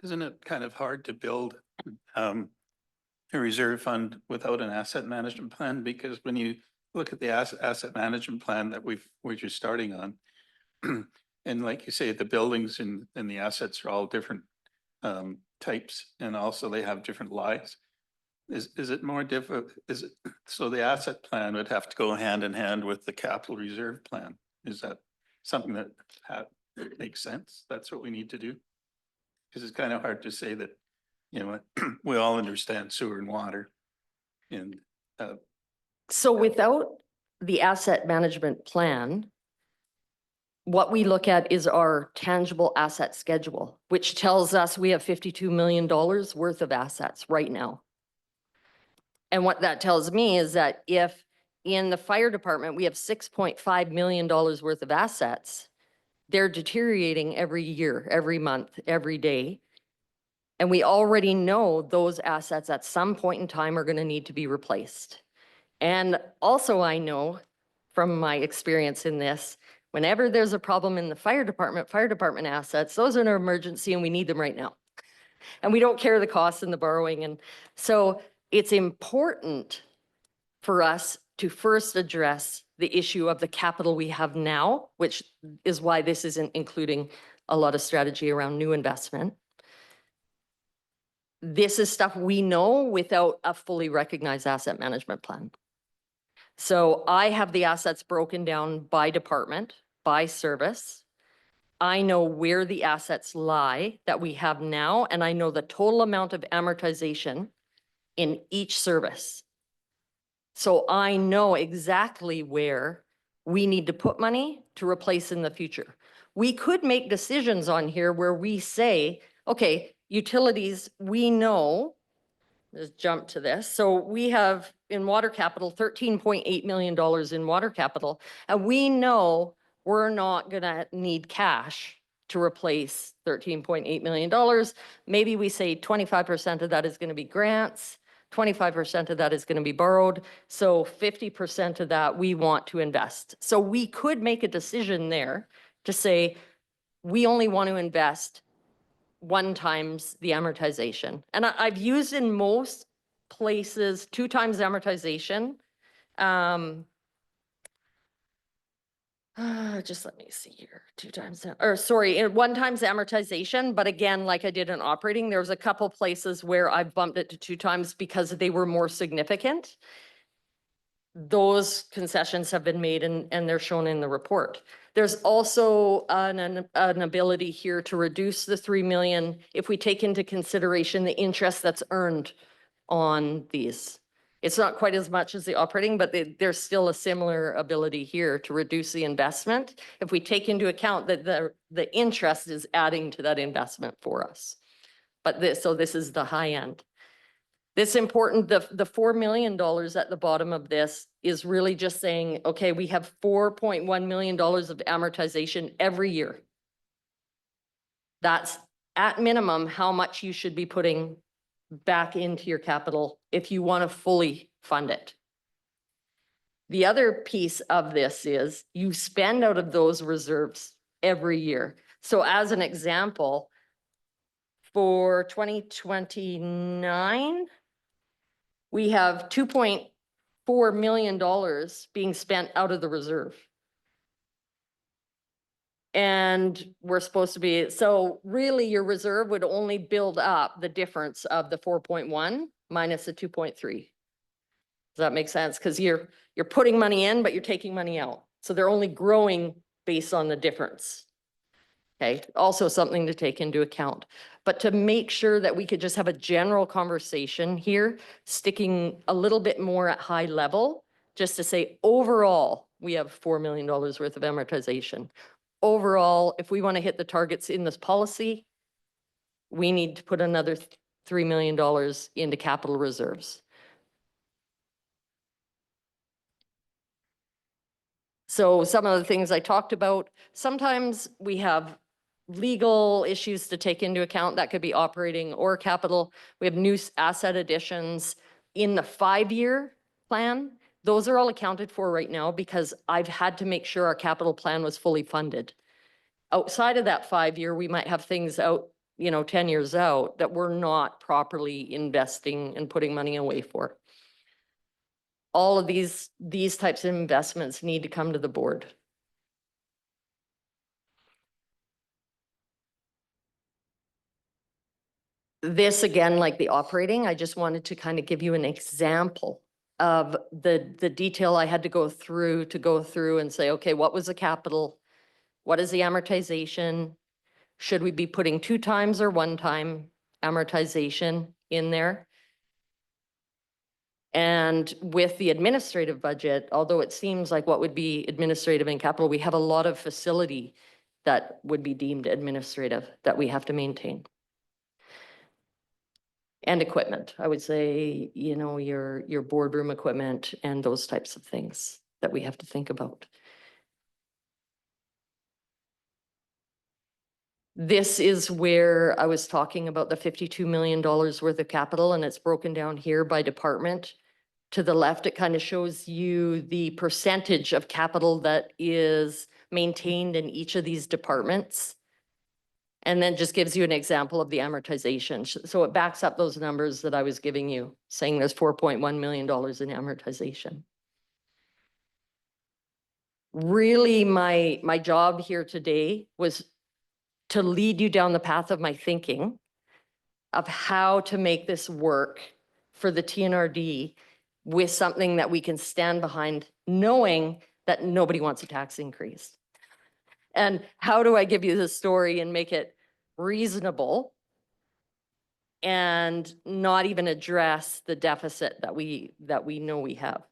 Isn't it kind of hard to build a reserve fund without an asset management plan? Because when you look at the asset management plan that we're just starting on, and like you say, the buildings and the assets are all different types, and also they have different lives. Is it more difficult? So the asset plan would have to go hand in hand with the capital reserve plan? Is that something that makes sense? That's what we need to do? Because it's kind of hard to say that, you know, we all understand sewer and water. And So without the asset management plan, what we look at is our tangible asset schedule, which tells us we have $52 million worth of assets right now. And what that tells me is that if in the fire department, we have $6.5 million worth of assets, they're deteriorating every year, every month, every day. And we already know those assets at some point in time are going to need to be replaced. And also I know from my experience in this, whenever there's a problem in the fire department assets, those are an emergency and we need them right now. And we don't care the costs and the borrowing. And so it's important for us to first address the issue of the capital we have now, which is why this isn't including a lot of strategy around new investment. This is stuff we know without a fully recognized asset management plan. So I have the assets broken down by department, by service. I know where the assets lie that we have now, and I know the total amount of amortization in each service. So I know exactly where we need to put money to replace in the future. We could make decisions on here where we say, okay, utilities, we know, let's jump to this. So we have in water capital, $13.8 million in water capital, and we know we're not gonna need cash to replace $13.8 million. Maybe we say 25% of that is gonna be grants, 25% of that is gonna be borrowed. So 50% of that we want to invest. So we could make a decision there to say, we only want to invest 1 times the amortization. And I've used in most places 2 times amortization. Just let me see here, 2 times, or sorry, 1 times amortization. But again, like I did in operating, there was a couple places where I bumped it to 2 times because they were more significant. Those concessions have been made and they're shown in the report. There's also an ability here to reduce the 3 million if we take into consideration the interest that's earned on these. It's not quite as much as the operating, but there's still a similar ability here to reduce the investment if we take into account that the interest is adding to that investment for us. But this is the high end. This important, the $4 million at the bottom of this is really just saying, okay, we have $4.1 million of amortization every year. That's at minimum how much you should be putting back into your capital if you want to fully fund it. The other piece of this is you spend out of those reserves every year. So as an example, for 2029, we have $2.4 million being spent out of the reserve. And we're supposed to be, so really your reserve would only build up the difference of the 4.1 minus the 2.3. Does that make sense? Because you're putting money in, but you're taking money out. So they're only growing based on the difference. Okay, also something to take into account. But to make sure that we could just have a general conversation here, sticking a little bit more at high level, just to say overall, we have $4 million worth of amortization. Overall, if we want to hit the targets in this policy, we need to put another $3 million into capital reserves. So some of the things I talked about, sometimes we have legal issues to take into account. That could be operating or capital. We have new asset additions in the 5-year plan. Those are all accounted for right now because I've had to make sure our capital plan was fully funded. Outside of that 5-year, we might have things out, 10 years out that we're not properly investing and putting money away for. All of these types of investments need to come to the board. This again, like the operating, I just wanted to kind of give you an example of the detail I had to go through and say, okay, what was the capital? What is the amortization? Should we be putting 2 times or 1 time amortization in there? And with the administrative budget, although it seems like what would be administrative and capital, we have a lot of facility that would be deemed administrative that we have to maintain. And equipment, I would say, your boardroom equipment and those types of things that we have to think about. This is where I was talking about the $52 million worth of capital, and it's broken down here by department. To the left, it kind of shows you the percentage of capital that is maintained in each of these departments. And then just gives you an example of the amortization. So it backs up those numbers that I was giving you, saying there's $4.1 million in amortization. Really, my job here today was to lead you down the path of my thinking of how to make this work for the TNRD with something that we can stand behind, knowing that nobody wants a tax increase. And how do I give you this story and make it reasonable and not even address the deficit that we know we have?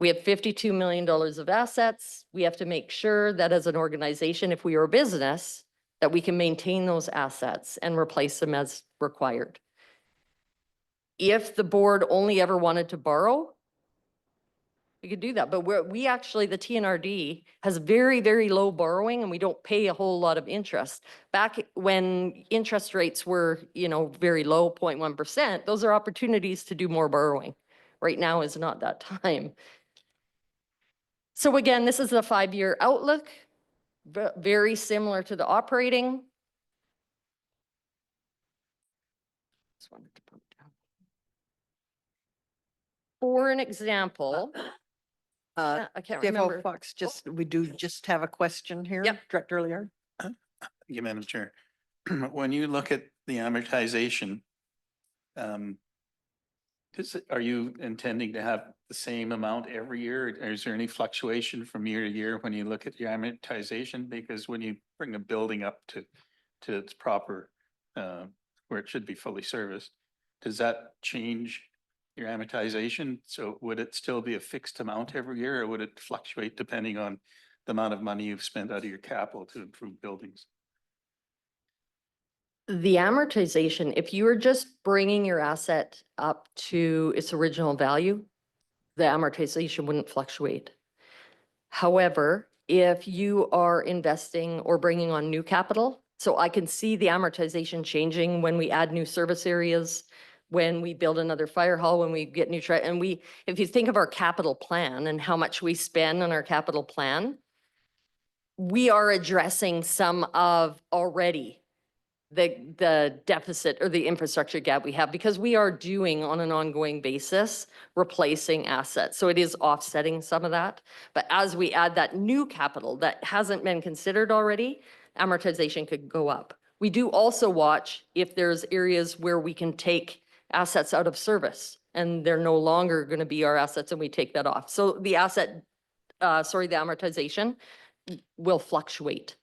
We have $52 million of assets. We have to make sure that as an organization, if we are a business, that we can maintain those assets and replace them as required. If the board only ever wanted to borrow, we could do that, but we actually, the TNRD has very, very low borrowing and we don't pay a whole lot of interest. Back when interest rates were, very low, 0.1%, those are opportunities to do more borrowing. Right now is not that time. So again, this is the 5-year outlook, very similar to the operating. Just wanted to put down. For an example, I can't CFO remember. Fox, we do just have a question here. Yep. Director Liard. Yeah, Madam Chair. When you look at the amortization, are you intending to have the same amount every year? Or is there any fluctuation from year to year when you look at your amortization? Because when you bring a building up to its proper, where it should be fully serviced, does that change your amortization? So would it still be a fixed amount every year, or would it fluctuate depending on the amount of money you've spent out of your capital to improve buildings? The amortization, if you are just bringing your asset up to its original value, the amortization wouldn't fluctuate. However, if you are investing or bringing on new capital, So I can see the amortization changing when we add new service areas, when we build another fire hall, when we get new, and if you think of our capital plan and how much we spend on our capital plan, we are addressing some of already the deficit or the infrastructure gap we have, because we are doing on an ongoing basis, replacing assets. So it is offsetting some of that. But as we add that new capital that hasn't been considered already, amortization could go up. We do also watch if there's areas where we can take assets out of service and they're no longer going to be our assets and we take that off. So the the amortization will fluctuate.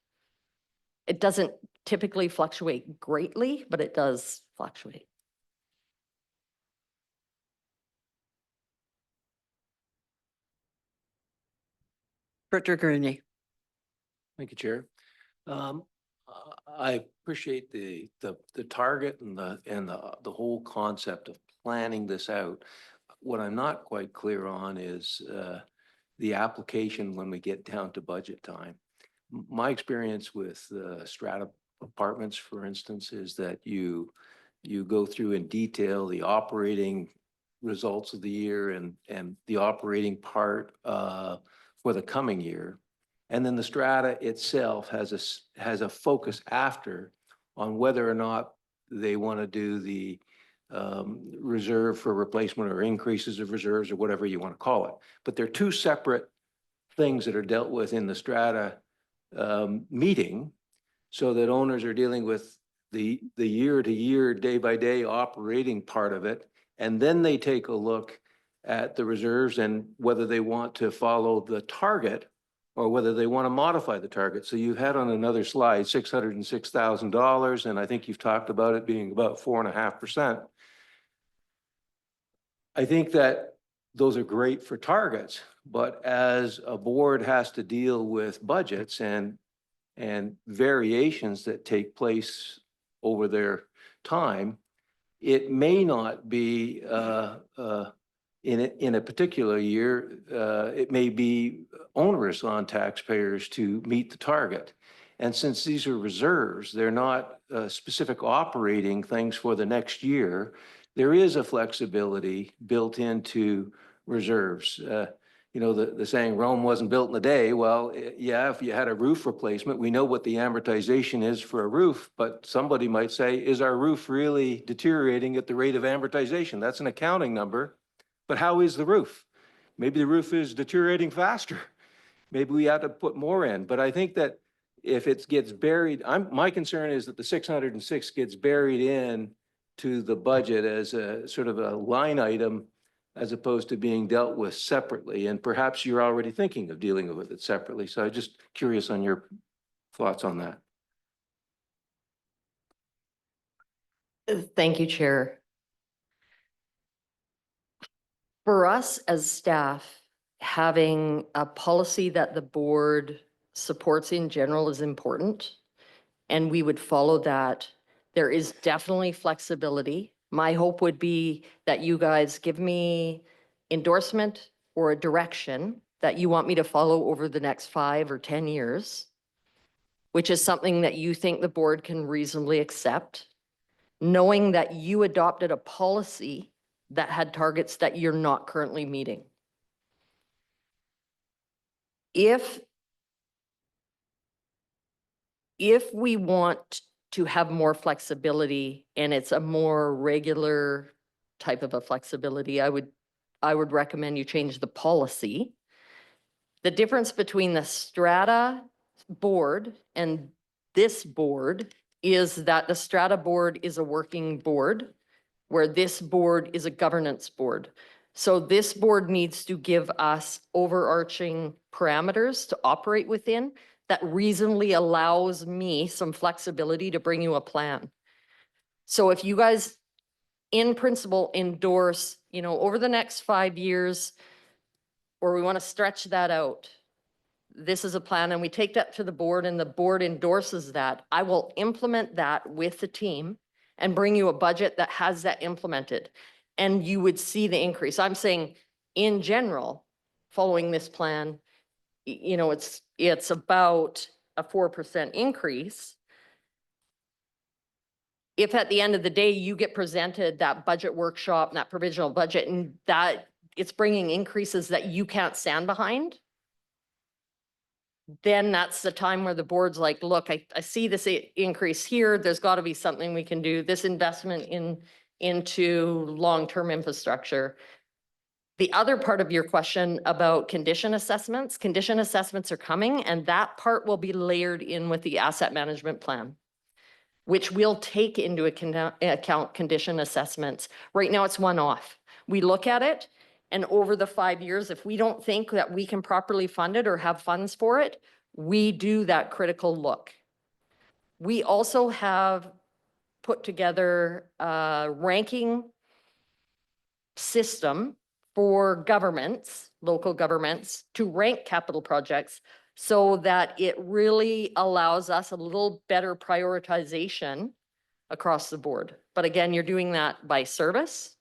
It doesn't typically fluctuate greatly, but it does fluctuate. Richard Grenier. Thank you, Chair. I appreciate the target and the whole concept of planning this out. What I'm not quite clear on is the application when we get down to budget time. My experience with strata apartments, for instance, is that you go through in detail the operating results of the year and the operating part for the coming year. And then the strata itself has a focus after on whether or not they want to do the reserve for replacement or increases of reserves or whatever you want to call it. But they're two separate things that are dealt with in the strata meeting, so that owners are dealing with the year to year, day by day operating part of it. And then they take a look at the reserves and whether they want to follow the target or whether they want to modify the target. So you've had on another slide, $606,000, and I think you've talked about it being about 4.5%. I think that those are great for targets, but as a board has to deal with budgets and variations that take place over their time, it may not be in a particular year, it may be onerous on taxpayers to meet the target. And since these are reserves, they're not specific operating things for the next year, there is a flexibility built into reserves. You know, the saying Rome wasn't built in a day. Well, yeah, if you had a roof replacement, we know what the amortization is for a roof, but somebody might say, is our roof really deteriorating at the rate of amortization? That's an accounting number. But how is the roof? Maybe the roof is deteriorating faster. Maybe we have to put more in. But I think that if it gets buried, my concern is that the 606 gets buried in to the budget as a sort of a line item as opposed to being dealt with separately. And perhaps you're already thinking of dealing with it separately. So I'm just curious on your thoughts on that. Thank you, Chair. For us as staff, having a policy that the board supports in general is important, and we would follow that. There is definitely flexibility. My hope would be that you guys give me endorsement or a direction that you want me to follow over the next 5 or 10 years, which is something that you think the board can reasonably accept, knowing that you adopted a policy that had targets that you're not currently meeting. If we want to have more flexibility and it's a more regular type of a flexibility, I would recommend you change the policy. The difference between the strata board and this board is that the strata board is a working board, where this board is a governance board. So this board needs to give us overarching parameters to operate within that reasonably allows me some flexibility to bring you a plan. So if you guys in principle endorse, you know, over the next 5 years, or we want to stretch that out, this is a plan, and we take that to the board and the board endorses that, I will implement that with the team and bring you a budget that has that implemented. And you would see the increase. I'm saying in general, following this plan, you know, it's about a 4% increase. if at the end of the day, you get presented that budget workshop and that provisional budget and that it's bringing increases that you can't stand behind, then that's the time where the board's like, look, I see this increase here. There's got to be something we can do. This investment into long-term infrastructure. The other part of your question about condition assessments are coming, and that part will be layered in with the asset management plan, which will take into account condition assessments. Right now, it's one-off. We look at it, and over the 5 years, if we don't think that we can properly fund it or have funds for it, we do that critical look. We also have put together a ranking system for governments, local governments, to rank capital projects so that it really allows us a little better prioritization across the board. But again, you're doing that by service,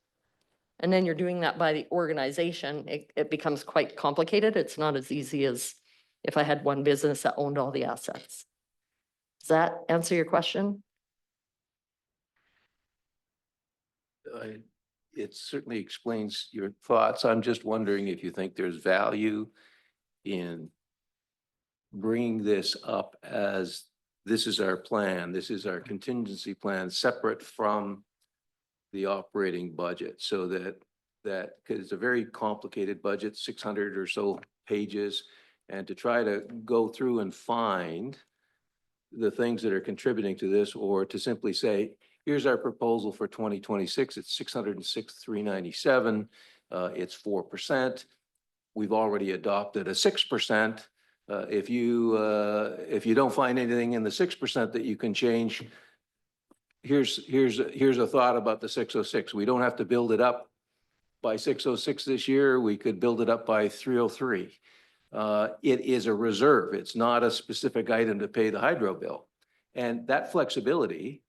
and then you're doing that by the organization. It becomes quite complicated. It's not as easy as if I had one business that owned all the assets. Does that answer your question? It certainly explains your thoughts. I'm just wondering if you think there's value in bringing this up as this is our plan, this is our contingency plan, separate from the operating budget, so that because it's a very complicated budget, 600 or so pages, and to try to go through and find the things that are contributing to this, or to simply say, here's our proposal for 2026. It's 606,397. It's 4%. We've already adopted a 6%. If you don't find anything in the 6% that you can change, here's a thought about the 606. We don't have to build it up by 606 this year. We could build it up by 303. It is a reserve. It's not a specific item to pay the hydro bill. And that flexibility,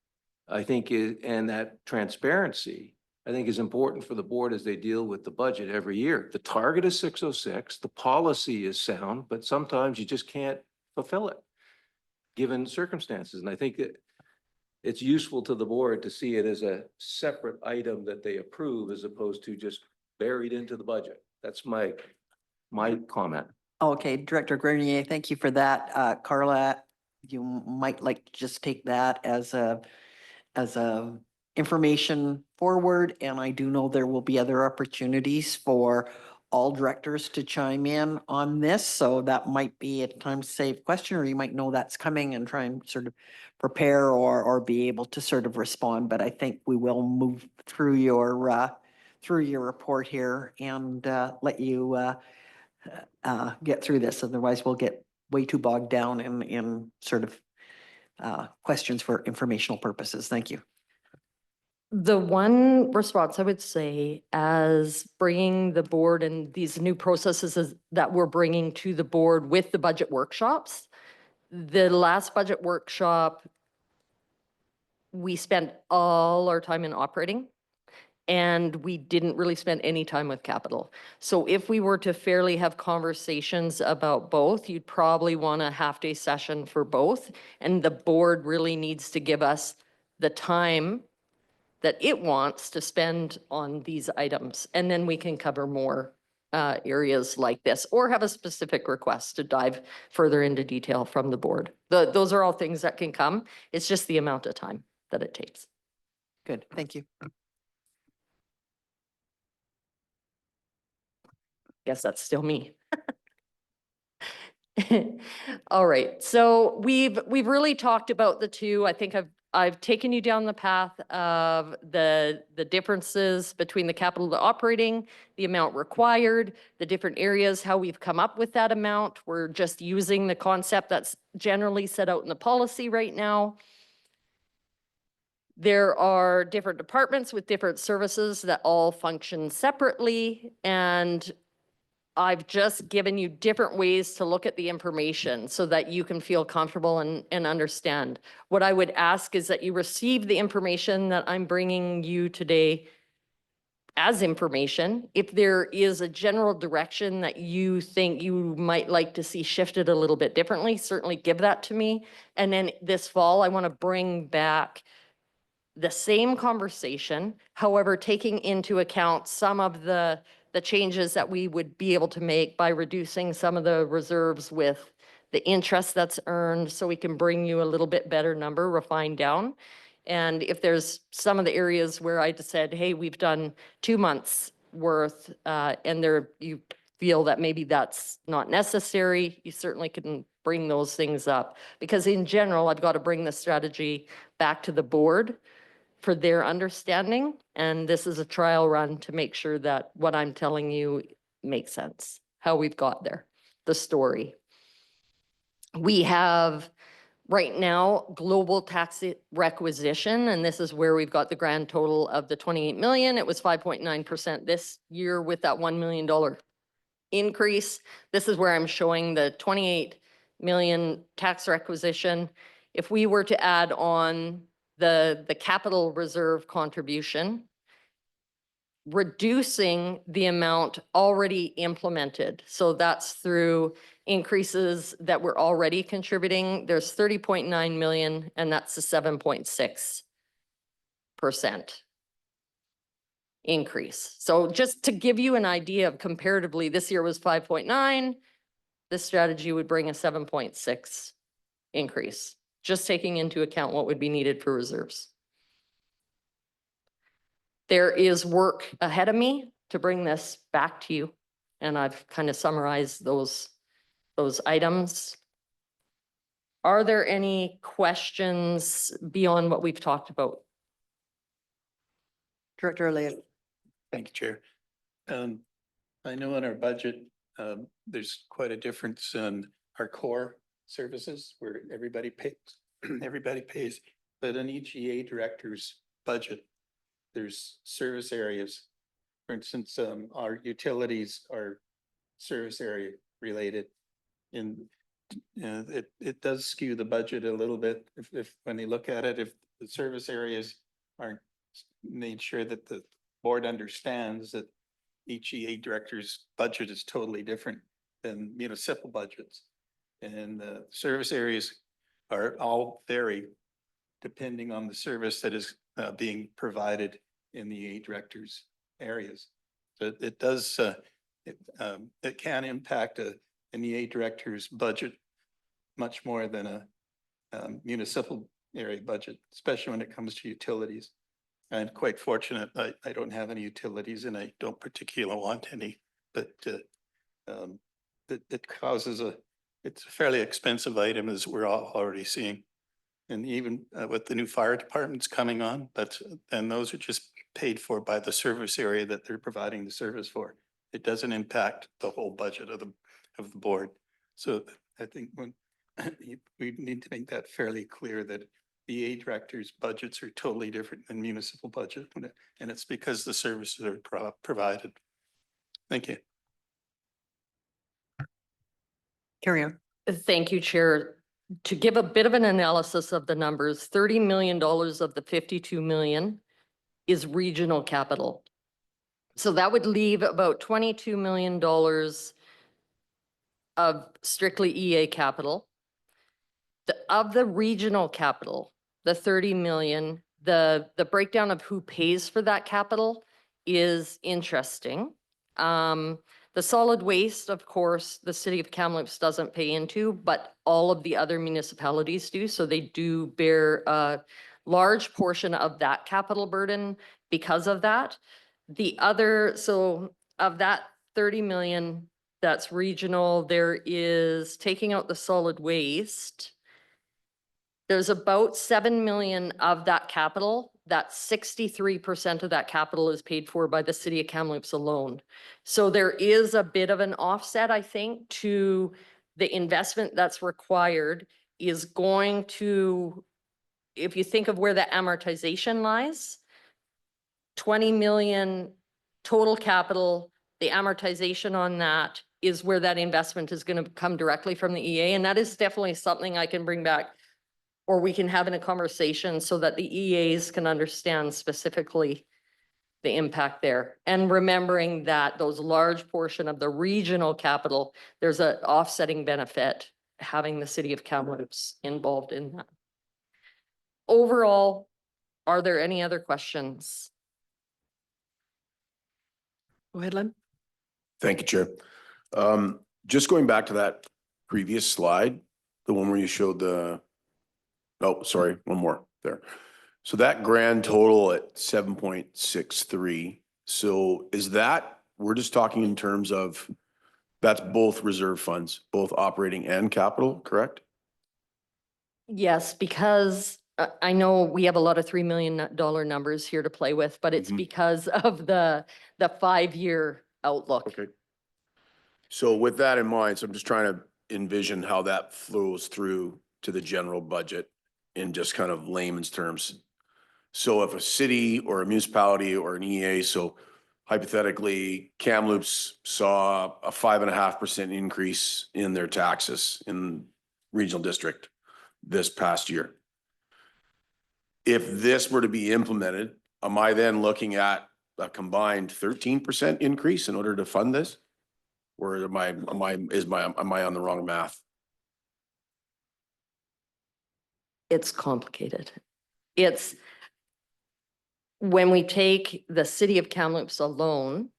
I think, and that transparency, I think, is important for the board as they deal with the budget every year. The target is 606, the policy is sound, but sometimes you just can't fulfill it given circumstances. And I think it's useful to the board to see it as a separate item that they approve as opposed to just buried into the budget. That's my comment. Okay, Director Grenier, thank you for that. Carla, you might like to just take that as a information forward, and I do know there will be other opportunities for all directors to chime in on this, so that might be a time save question, or you might know that's coming and try and sort of prepare or be able to sort of respond. But I think we will move through your report here and let you get through this. Otherwise, we'll get way too bogged down in sort of questions for informational purposes. Thank you. The one response I would say, as bringing the board and these new processes that we're bringing to the board with the budget workshops, the last budget workshop, we spent all our time in operating, and we didn't really spend any time with capital. So if we were to fairly have conversations about both, you'd probably want a half-day session for both. And the board really needs to give us the time that it wants to spend on these items. And then we can cover more areas like this, or have a specific request to dive further into detail from the board. Those are all things that can come. It's just the amount of time that it takes. Good, thank you. Guess that's still me. All right, so we've really talked about the two. I think I've taken you down the path of the differences between the capital to operating, the amount required, the different areas, how we've come up with that amount. We're just using the concept that's generally set out in the policy right now. There are different departments with different services that all function separately, and I've just given you different ways to look at the information so that you can feel comfortable and understand. What I would ask is that you receive the information that I'm bringing you today as information. If there is a general direction that you think you might like to see shifted a little bit differently, certainly give that to me. And then this fall, I want to bring back the same conversation, however, taking into account some of the changes that we would be able to make by reducing some of the reserves with the interest that's earned, so we can bring you a little bit better number refined down. And if there's some of the areas where I just said, hey, we've done 2 months worth, and there, you feel that maybe that's not necessary, you certainly can bring those things up. Because in general, I've got to bring the strategy back to the board for their understanding. And this is a trial run to make sure that what I'm telling you makes sense, how we've got there, the story. We have right now global tax requisition, and this is where we've got the grand total of the 28 million. It was 5.9% this year with that $1 million increase. This is where I'm showing the 28 million tax requisition. If we were to add on the capital reserve contribution, reducing the amount already implemented. So that's through increases that we're already contributing. There's 30.9 million, and that's the 7.6% increase. So just to give you an idea of comparatively, this year was 5.9. This strategy would bring a 7.6 increase, just taking into account what would be needed for reserves. There is work ahead of me to bring this back to you, and I've kind of summarized those items. Are there any questions beyond what we've talked about? Director Elliott. Thank you, Chair. I know in our budget, there's quite a difference in our core services where everybody pays, but in each EA director's budget, there's service areas. For instance, our utilities are service area related. And it does skew the budget a little bit if when you look at it, if the service areas aren't made sure that the board understands that each EA director's budget is totally different than municipal budgets. And the service areas are all vary depending on the service that is being provided in the EA director's areas. So it does, it can impact an EA director's budget much more than a municipal area budget, especially when it comes to utilities. I'm quite fortunate. I don't have any utilities and I don't particularly want any, but it causes it's a fairly expensive item, as we're all already seeing. And even with the new fire departments coming on, and those are just paid for by the service area that they're providing the service for. It doesn't impact the whole budget of the board. So I think when we need to make that fairly clear that the EA directors' budgets are totally different than municipal budget, and it's because the services are provided. Thank you. Carry on. Thank you, Chair. To give a bit of an analysis of the numbers, $30 million of the 52 million is regional capital. So that would leave about $22 million of strictly EA capital. Of the regional capital, the 30 million, the breakdown of who pays for that capital is interesting. The solid waste, of course, the city of Kamloops doesn't pay into, but all of the other municipalities do. So they do bear a large portion of that capital burden because of that. The other, so of that 30 million, that's regional, there is taking out the solid waste. There's about 7 million of that capital. That 63% of that capital is paid for by the city of Kamloops alone. So there is a bit of an offset, I think, to the investment that's required is going to, if you think of where the amortization lies, 20 million total capital, the amortization on that is where that investment is going to come directly from the EA. And that is definitely something I can bring back, or we can have in a conversation so that the EAs can understand specifically the impact there. And remembering that those large portion of the regional capital, there's an offsetting benefit having the city of Kamloops involved in that. Overall, Are there any other questions? Go ahead, Len. Thank you, Chair. Just going back to that previous slide, the one where you showed oh, sorry, one more there. So that grand total at 7.63. So is that, we're just talking in terms of, that's both reserve funds, both operating and capital, correct? Yes, because I know we have a lot of $3 million numbers here to play with, but it's Mhm. because of the 5-year outlook. Okay. So with that in mind, so I'm just trying to envision how that flows through to the general budget in just kind of layman's terms. So if a city or a municipality or an EA, so hypothetically, Kamloops saw a 5.5% increase in their taxes in regional district this past year. If this were to be implemented, am I then looking at a combined 13% increase in order to fund this? Or am I on the wrong math? It's complicated. It's when we take the city of Kamloops alone,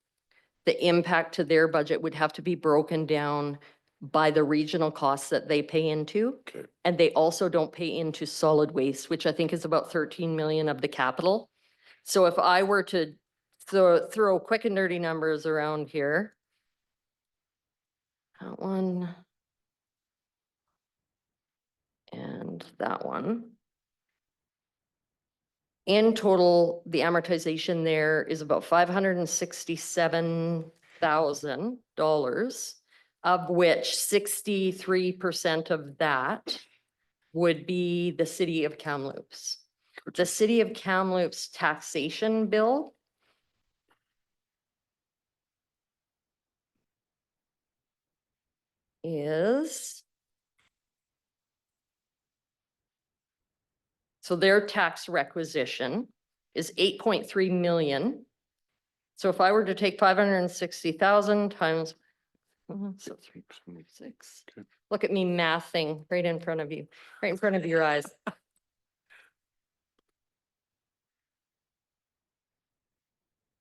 the impact to their budget would have to be broken down by the regional costs that they pay into. Okay. And they also don't pay into solid waste, which I think is about 13 million of the capital. So if I were to throw quick and dirty numbers around here. That one. And that one. In total, the amortization there is about $567,000, of which 63% of that would be the city of Kamloops. The city of Kamloops taxation bill is, so their tax requisition is 8.3 million. So if I were to take 560,000 times, so 3.6. Okay. Look at me mathing right in front of you, right in front of your eyes.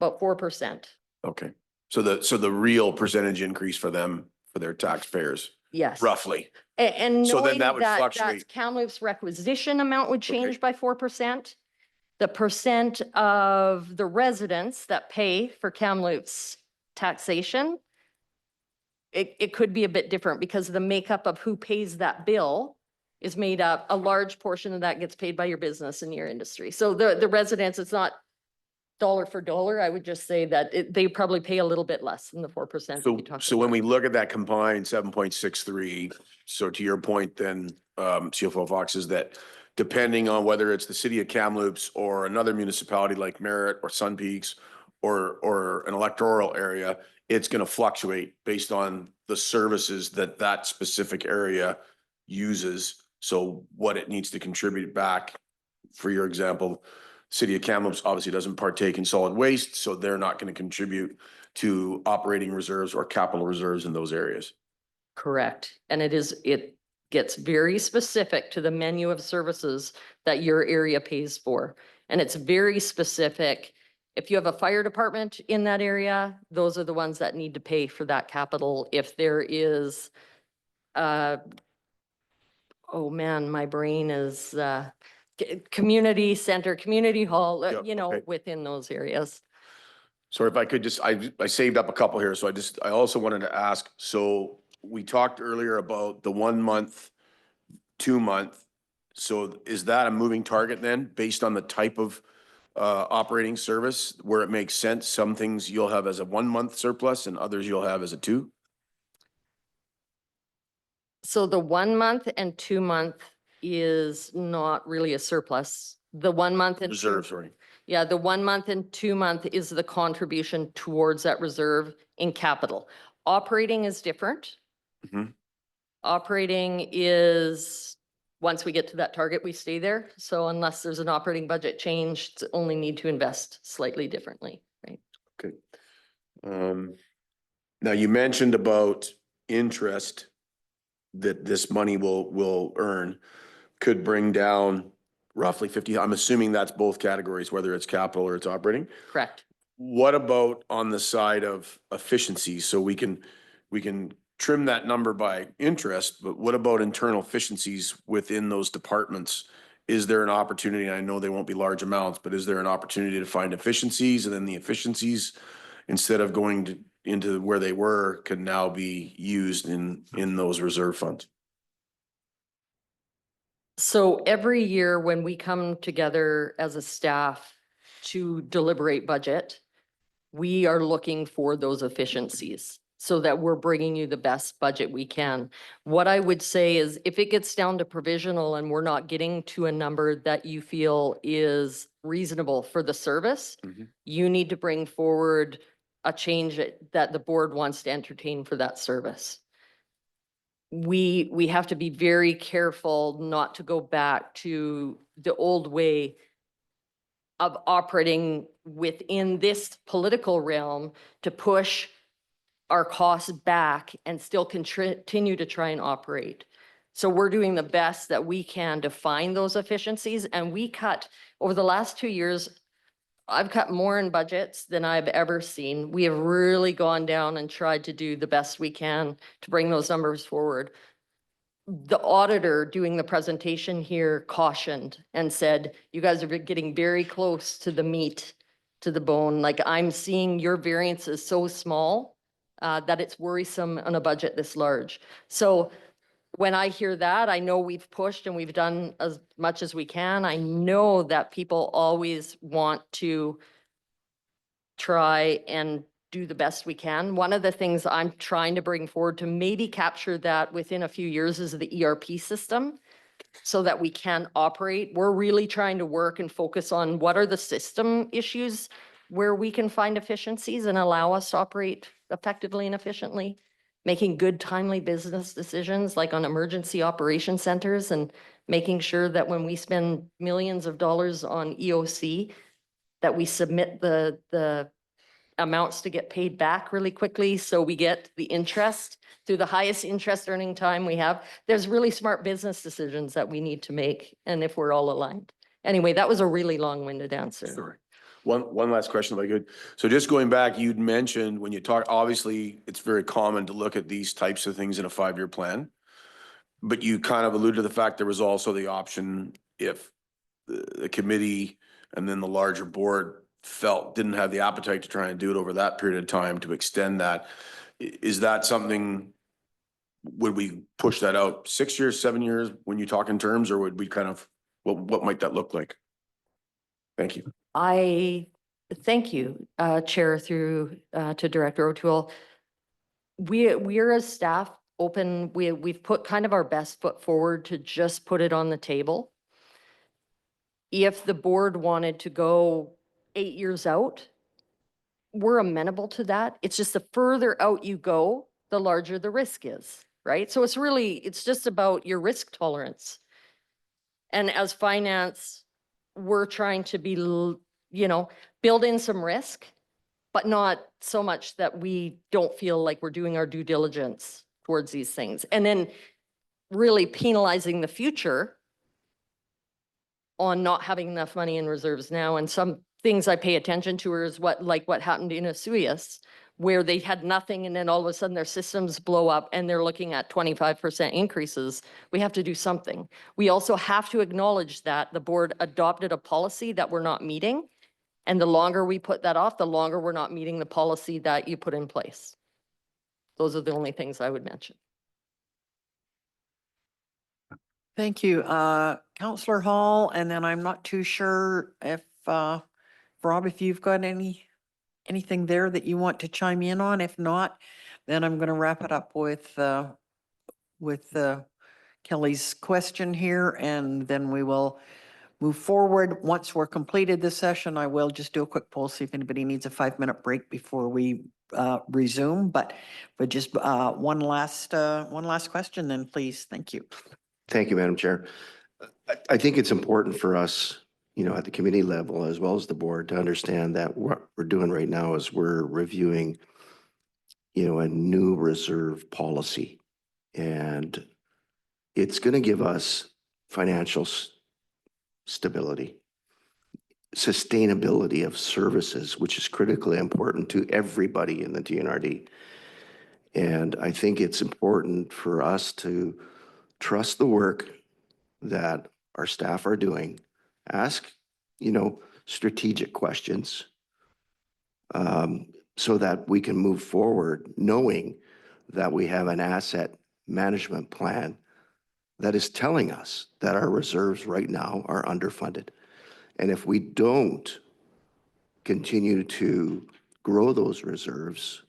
About 4%. Okay. So the real percentage increase for them, for their taxpayers, Yes. roughly. And So then knowing that would that fluctuate. Kamloops requisition amount would Okay. change by 4%. The percent of the residents that pay for Kamloops taxation, it could be a bit different because the makeup of who pays that bill is made up, a large portion of that gets paid by your business and your industry. So the residents, it's not dollar for dollar. I would just say that they probably pay a little bit less than the 4%. So when we look at that combined 7.63, so to your point then, CFO Fox, is that depending on whether it's the city of Kamloops or another municipality like Merritt or Sun Peaks or an electoral area, it's going to fluctuate based on the services that that specific area uses. So what it needs to contribute back, for your example, city of Kamloops obviously doesn't partake in solid waste, so they're not going to contribute to operating reserves or capital reserves in those areas. Correct. And it gets very specific to the menu of services that your area pays for. And it's very specific. If you have a fire department in that area, those are the ones that need to pay for that capital. If there is, oh man, my brain is, community center, community hall, Yep, okay. within those areas. So if I could just, I saved up a couple here, so I also wanted to ask, so we talked earlier about the 1 month, 2 month. So is that a moving target then, based on the type of operating service where it makes sense? Some things you'll have as a 1 month surplus and others you'll have as a 2? So the 1 month and 2 month is not really a surplus. The 1 month and Reserve, sorry. Yeah, the 1 month and 2 month is the contribution towards that reserve in capital. Operating is different. Mhm. Operating is, once we get to that target, we stay there. So unless there's an operating budget change, it's only need to invest slightly differently, right? Okay. Now you mentioned about interest that this money will earn, could bring down roughly 50, I'm assuming that's both categories, whether it's capital or it's operating. Correct. What about on the side of efficiency? So we can trim that number by interest, but what about internal efficiencies within those departments? Is there an opportunity? And I know they won't be large amounts, but is there an opportunity to find efficiencies, and then the efficiencies, instead of going into where they were, can now be used in those reserve funds? So every year when we come together as a staff to deliberate budget, we are looking for those efficiencies so that we're bringing you the best budget we can. What I would say is if it gets down to provisional and we're not getting to a number that you feel is reasonable for the service, you need to bring forward a change that the board wants to entertain for that service. We have to be very careful not to go back to the old way of operating within this political realm to push our costs back and still continue to try and operate. So we're doing the best that we can to find those efficiencies, and we cut over the last 2 years. I've cut more in budgets than I've ever seen. We have really gone down and tried to do the best we can to bring those numbers forward. The auditor doing the presentation here cautioned and said, you guys are getting very close to the meat, to the bone. Like, I'm seeing your variance is so small that it's worrisome on a budget this large. So when I hear that, I know we've pushed and we've done as much as we can. I know that people always want to try and do the best we can. One of the things I'm trying to bring forward to maybe capture that within a few years is the ERP system so that we can operate. We're really trying to work and focus on what are the system issues where we can find efficiencies and allow us to operate effectively and efficiently, making good, timely business decisions like on emergency operation centers, and making sure that when we spend millions of dollars on EOC, that we submit the amounts to get paid back really quickly, so we get the interest through the highest interest earning time we have. There's really smart business decisions that we need to make, and if we're all aligned. Anyway, that was a really long-winded answer. Sorry. One last question if I could. So just going back, you'd mentioned when you talk, obviously it's very common to look at these types of things in a 5-year plan. But you kind of alluded to the fact there was also the option if the committee and then the larger board didn't have the appetite to try and do it over that period of time, to extend that. Is that something, would we push that out 6 years, 7 years when you talk in terms, or would we kind of, what might that look like? Thank you. I thank you, Chair, through to Director O'Toole. We're as staff open. We've put kind of our best foot forward to just put it on the table. If the board wanted to go 8 years out, we're amenable to that. It's just the further out you go, the larger the risk is, right? So it's just about your risk tolerance. And as finance, we're trying to be, build in some risk, but not so much that we don't feel like we're doing our due diligence towards these things. And then really penalizing the future on not having enough money in reserves now. And some things I pay attention to is what happened in Osoyoos, where they had nothing and then all of a sudden their systems blow up and they're looking at 25% increases. We have to do something. We also have to acknowledge that the board adopted a policy that we're not meeting. And the longer we put that off, the longer we're not meeting the policy that you put in place. Those are the only things I would mention. Thank you. Councillor Hall, and then I'm not too sure if, Rob, if you've got anything there that you want to chime in on. If not, then I'm going to wrap it up with Kelly's question here, and then we will move forward. Once we're completed this session, I will just do a quick poll, see if anybody needs a 5-minute break before we resume. But just one last question then, please. Thank you. Thank you, Madam Chair. I think it's important for us, at the committee level as well as the board, to understand that what we're doing right now is we're reviewing, a new reserve policy. And it's going to give us financial stability, sustainability of services, which is critically important to everybody in the DNRD. And I think it's important for us to trust the work that our staff are doing, ask, strategic questions, so that we can move forward knowing that we have an asset management plan that is telling us that our reserves right now are underfunded. And if we don't continue to grow those reserves,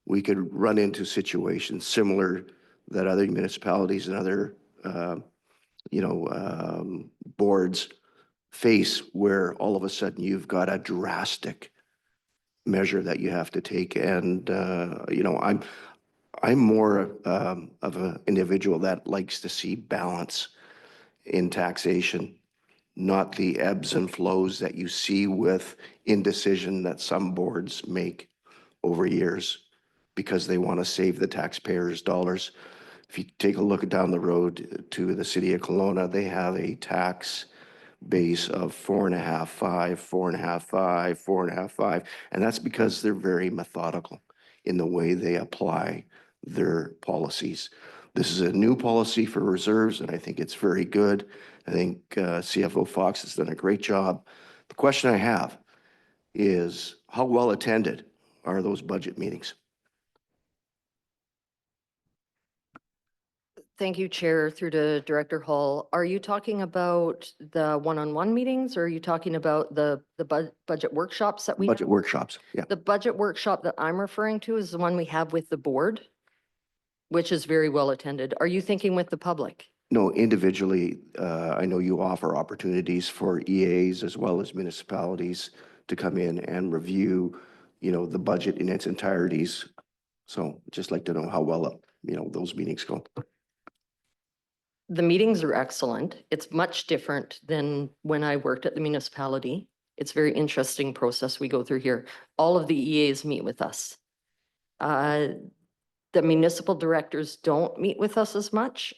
we could run into situations similar that other municipalities and other, boards face, where all of a sudden you've got a drastic measure that you have to take. And, I'm more of an individual that likes to see balance in taxation, not the ebbs and flows that you see with indecision that some boards make over years because they want to save the taxpayers' dollars. If you take a look down the road to the city of Kelowna, they have a tax base of 4.5, 4.5, 4.5, and that's because they're very methodical in the way they apply their policies. This is a new policy for reserves, and I think it's very good. I think CFO Fox has done a great job. The question I have is, how well attended are those budget meetings? Thank you, Chair, through to Director Hall. Are you talking about the one-on-one meetings, or are you talking about the budget workshops that we? Budget workshops, yeah. The budget workshop that I'm referring to is the one we have with the board, which is very well attended. Are you thinking with the public? No, individually, I know you offer opportunities for EAs as well as municipalities to come in and review, the budget in its entireties. So just like to know how well, those meetings go. The meetings are excellent. It's much different than when I worked at the municipality. It's a very interesting process we go through here. All of the EAs meet with us. The municipal directors don't meet with us as much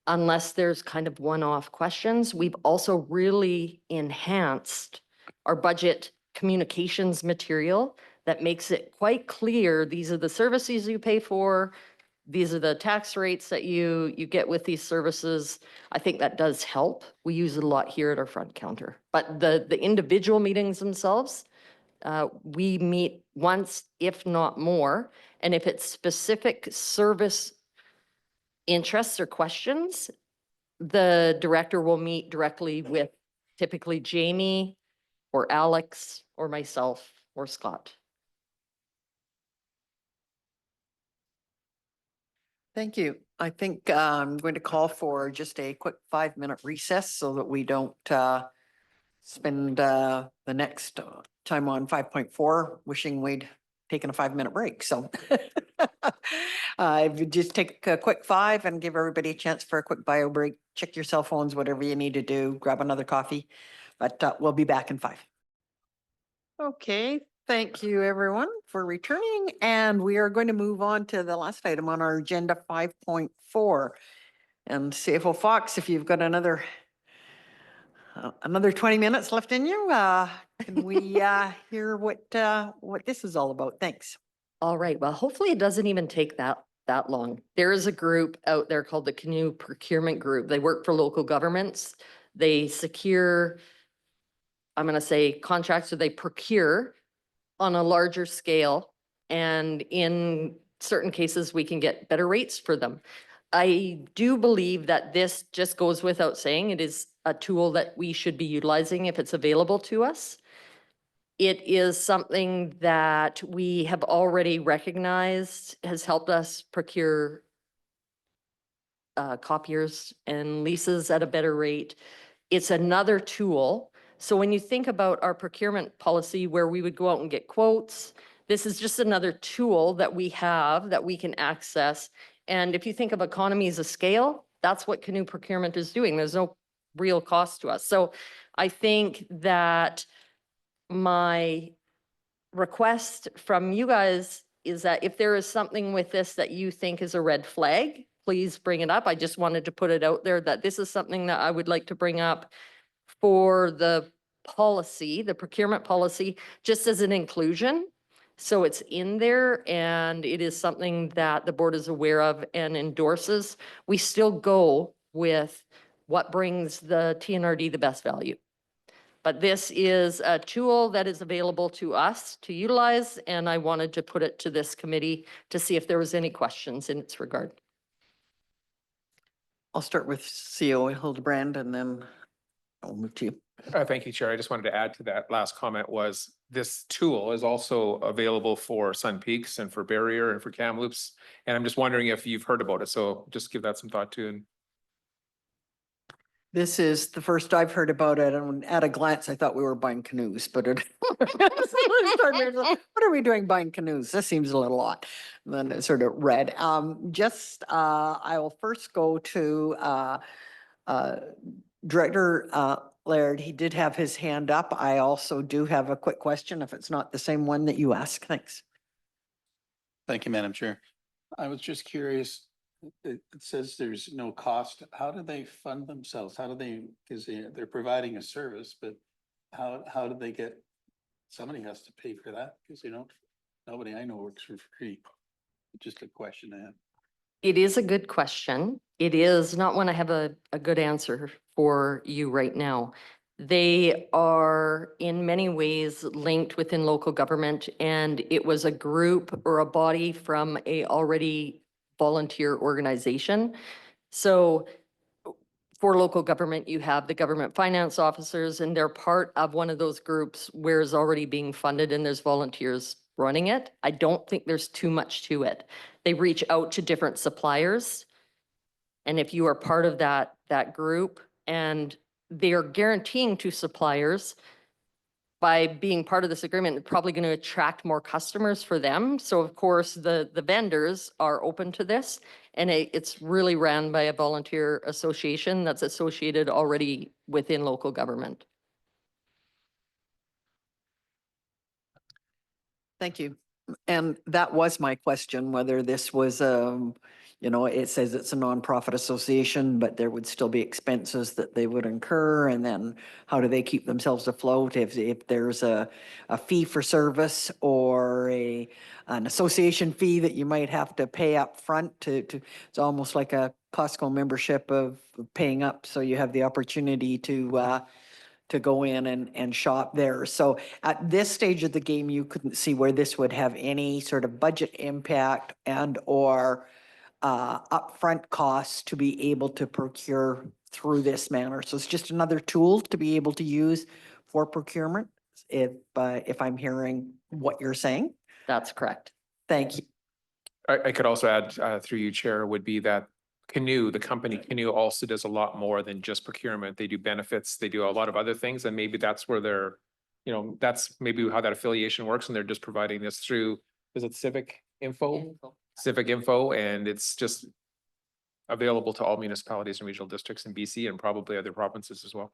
unless there's kind of one-off questions. We've also really enhanced our budget communications material that makes it quite clear, these are the services you pay for, these are the tax rates that you get with these services. I think that does help. We use it a lot here at our front counter. But the individual meetings themselves, we meet once, if not more. And if it's specific service interests or questions, the director will meet directly with typically Jamie or Alex or myself or Scott. Thank you. I think I'm going to call for just a quick 5-minute recess so that we don't spend the next time on 5.4 wishing we'd taken a 5-minute break. So if you just take a quick 5 and give everybody a chance for a quick bio break, check your cell phones, whatever you need to do, grab another coffee, but we'll be back in 5. Okay, thank you everyone for returning, and we are going to move on to the last item on our agenda, 5.4. And CFO Fox, if you've got another 20 minutes left in you, can we hear what this is all about? Thanks. All right, well, hopefully it doesn't even take that long. There is a group out there called the Canoe Procurement Group. They work for local governments. They secure, I'm going to say contracts, or they procure on a larger scale. And in certain cases, we can get better rates for them. I do believe that this just goes without saying. It is a tool that we should be utilizing if it's available to us. It is something that we have already recognized has helped us procure copiers and leases at a better rate. It's another tool. So when you think about our procurement policy where we would go out and get quotes, this is just another tool that we have that we can access. And if you think of economies of scale, that's what Canoe Procurement is doing. There's no real cost to us. So I think that my request from you guys is that if there is something with this that you think is a red flag, please bring it up. I just wanted to put it out there that this is something that I would like to bring up for the policy, the procurement policy, just as an inclusion. So it's in there and it is something that the board is aware of and endorses. We still go with what brings the TNRD the best value. But this is a tool that is available to us to utilize, and I wanted to put it to this committee to see if there was any questions in its regard. I'll start with CO Hildebrand and then I'll move to you. Thank you, Chair. I just wanted to add to that last comment was this tool is also available for Sun Peaks and for Barrier and for Kamloops. And I'm just wondering if you've heard about it. So just give that some thought too. And This is the first I've heard about it, and at a glance, I thought we were buying canoes, but it. What are we doing buying canoes? This seems a little odd. And then it sort of read, I will first go to, Director, Laird. He did have his hand up. I also do have a quick question, if it's not the same one that you asked. Thanks. Thank you, Madam Chair. I was just curious, it says there's no cost. How do they fund themselves? How do they, because they're providing a service, but how do they get, somebody has to pay for that because nobody I know works for free. Just a question I have. It is a good question. It is not one I have a good answer for you right now. They are in many ways linked within local government, and it was a group or a body from a already volunteer organization. So for local government, you have the government finance officers, and they're part of one of those groups where it's already being funded and there's volunteers running it. I don't think there's too much to it. They reach out to different suppliers. And if you are part of that group, and they are guaranteeing to suppliers by being part of this agreement, they're probably going to attract more customers for them. So of course, the vendors are open to this, and it's really ran by a volunteer association that's associated already within local government. Thank you. And that was my question, whether this was, it says it's a nonprofit association, but there would still be expenses that they would incur. And then how do they keep themselves afloat if there's a fee for service or an association fee that you might have to pay up front it's almost like a Costco membership of paying up. So you have the opportunity to go in and shop there. So at this stage of the game, you couldn't see where this would have any sort of budget impact and or upfront costs to be able to procure through this manner. So it's just another tool to be able to use for procurement, if I'm hearing what you're saying. That's correct. Thank you. I could also add through you, Chair, would be that Canoe, the company Canoe also does a lot more than just procurement. They do benefits, they do a lot of other things, and maybe that's where they're, that's maybe how that affiliation works, and they're just providing this through, is it Civic Info? Civic Info, and it's just available to all municipalities and regional districts in BC and probably other provinces as well.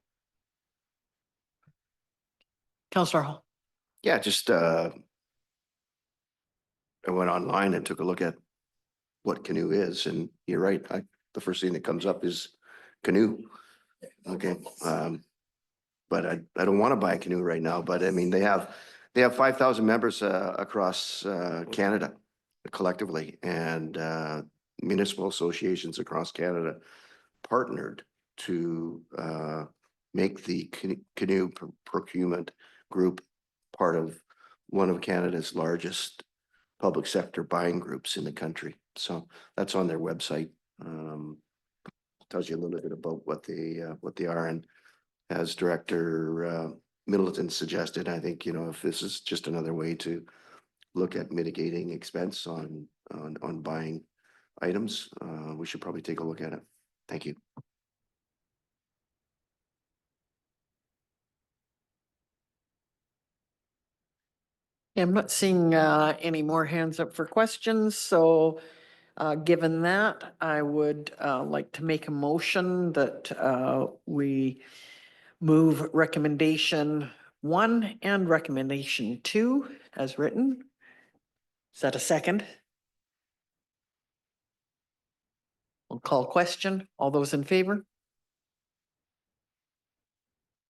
Councillor Hall. Yeah, just I went online and took a look at what Canoe is, and you're right. The first thing that comes up is Canoe. Okay. But I don't want to buy a canoe right now, but I mean, they have 5,000 members across Canada collectively, and municipal associations across Canada partnered to make the canoe procurement group part of one of Canada's largest public sector buying groups in the country. So that's on their website. Tells you a little bit about what they are. And as Director Middleton suggested, I think, if this is just another way to look at mitigating expense on buying items, we should probably take a look at it. Thank you. I'm not seeing any more hands up for questions, so given that, I would like to make a motion that we move recommendation 1 and recommendation 2 as written. Is that a second? We'll call question. All those in favor?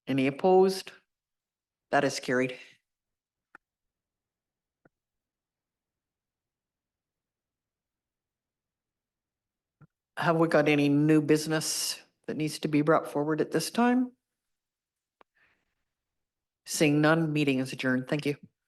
Any opposed? That is carried. Have we got any new business that needs to be brought forward at this time? Seeing none, meeting is adjourned. Thank you.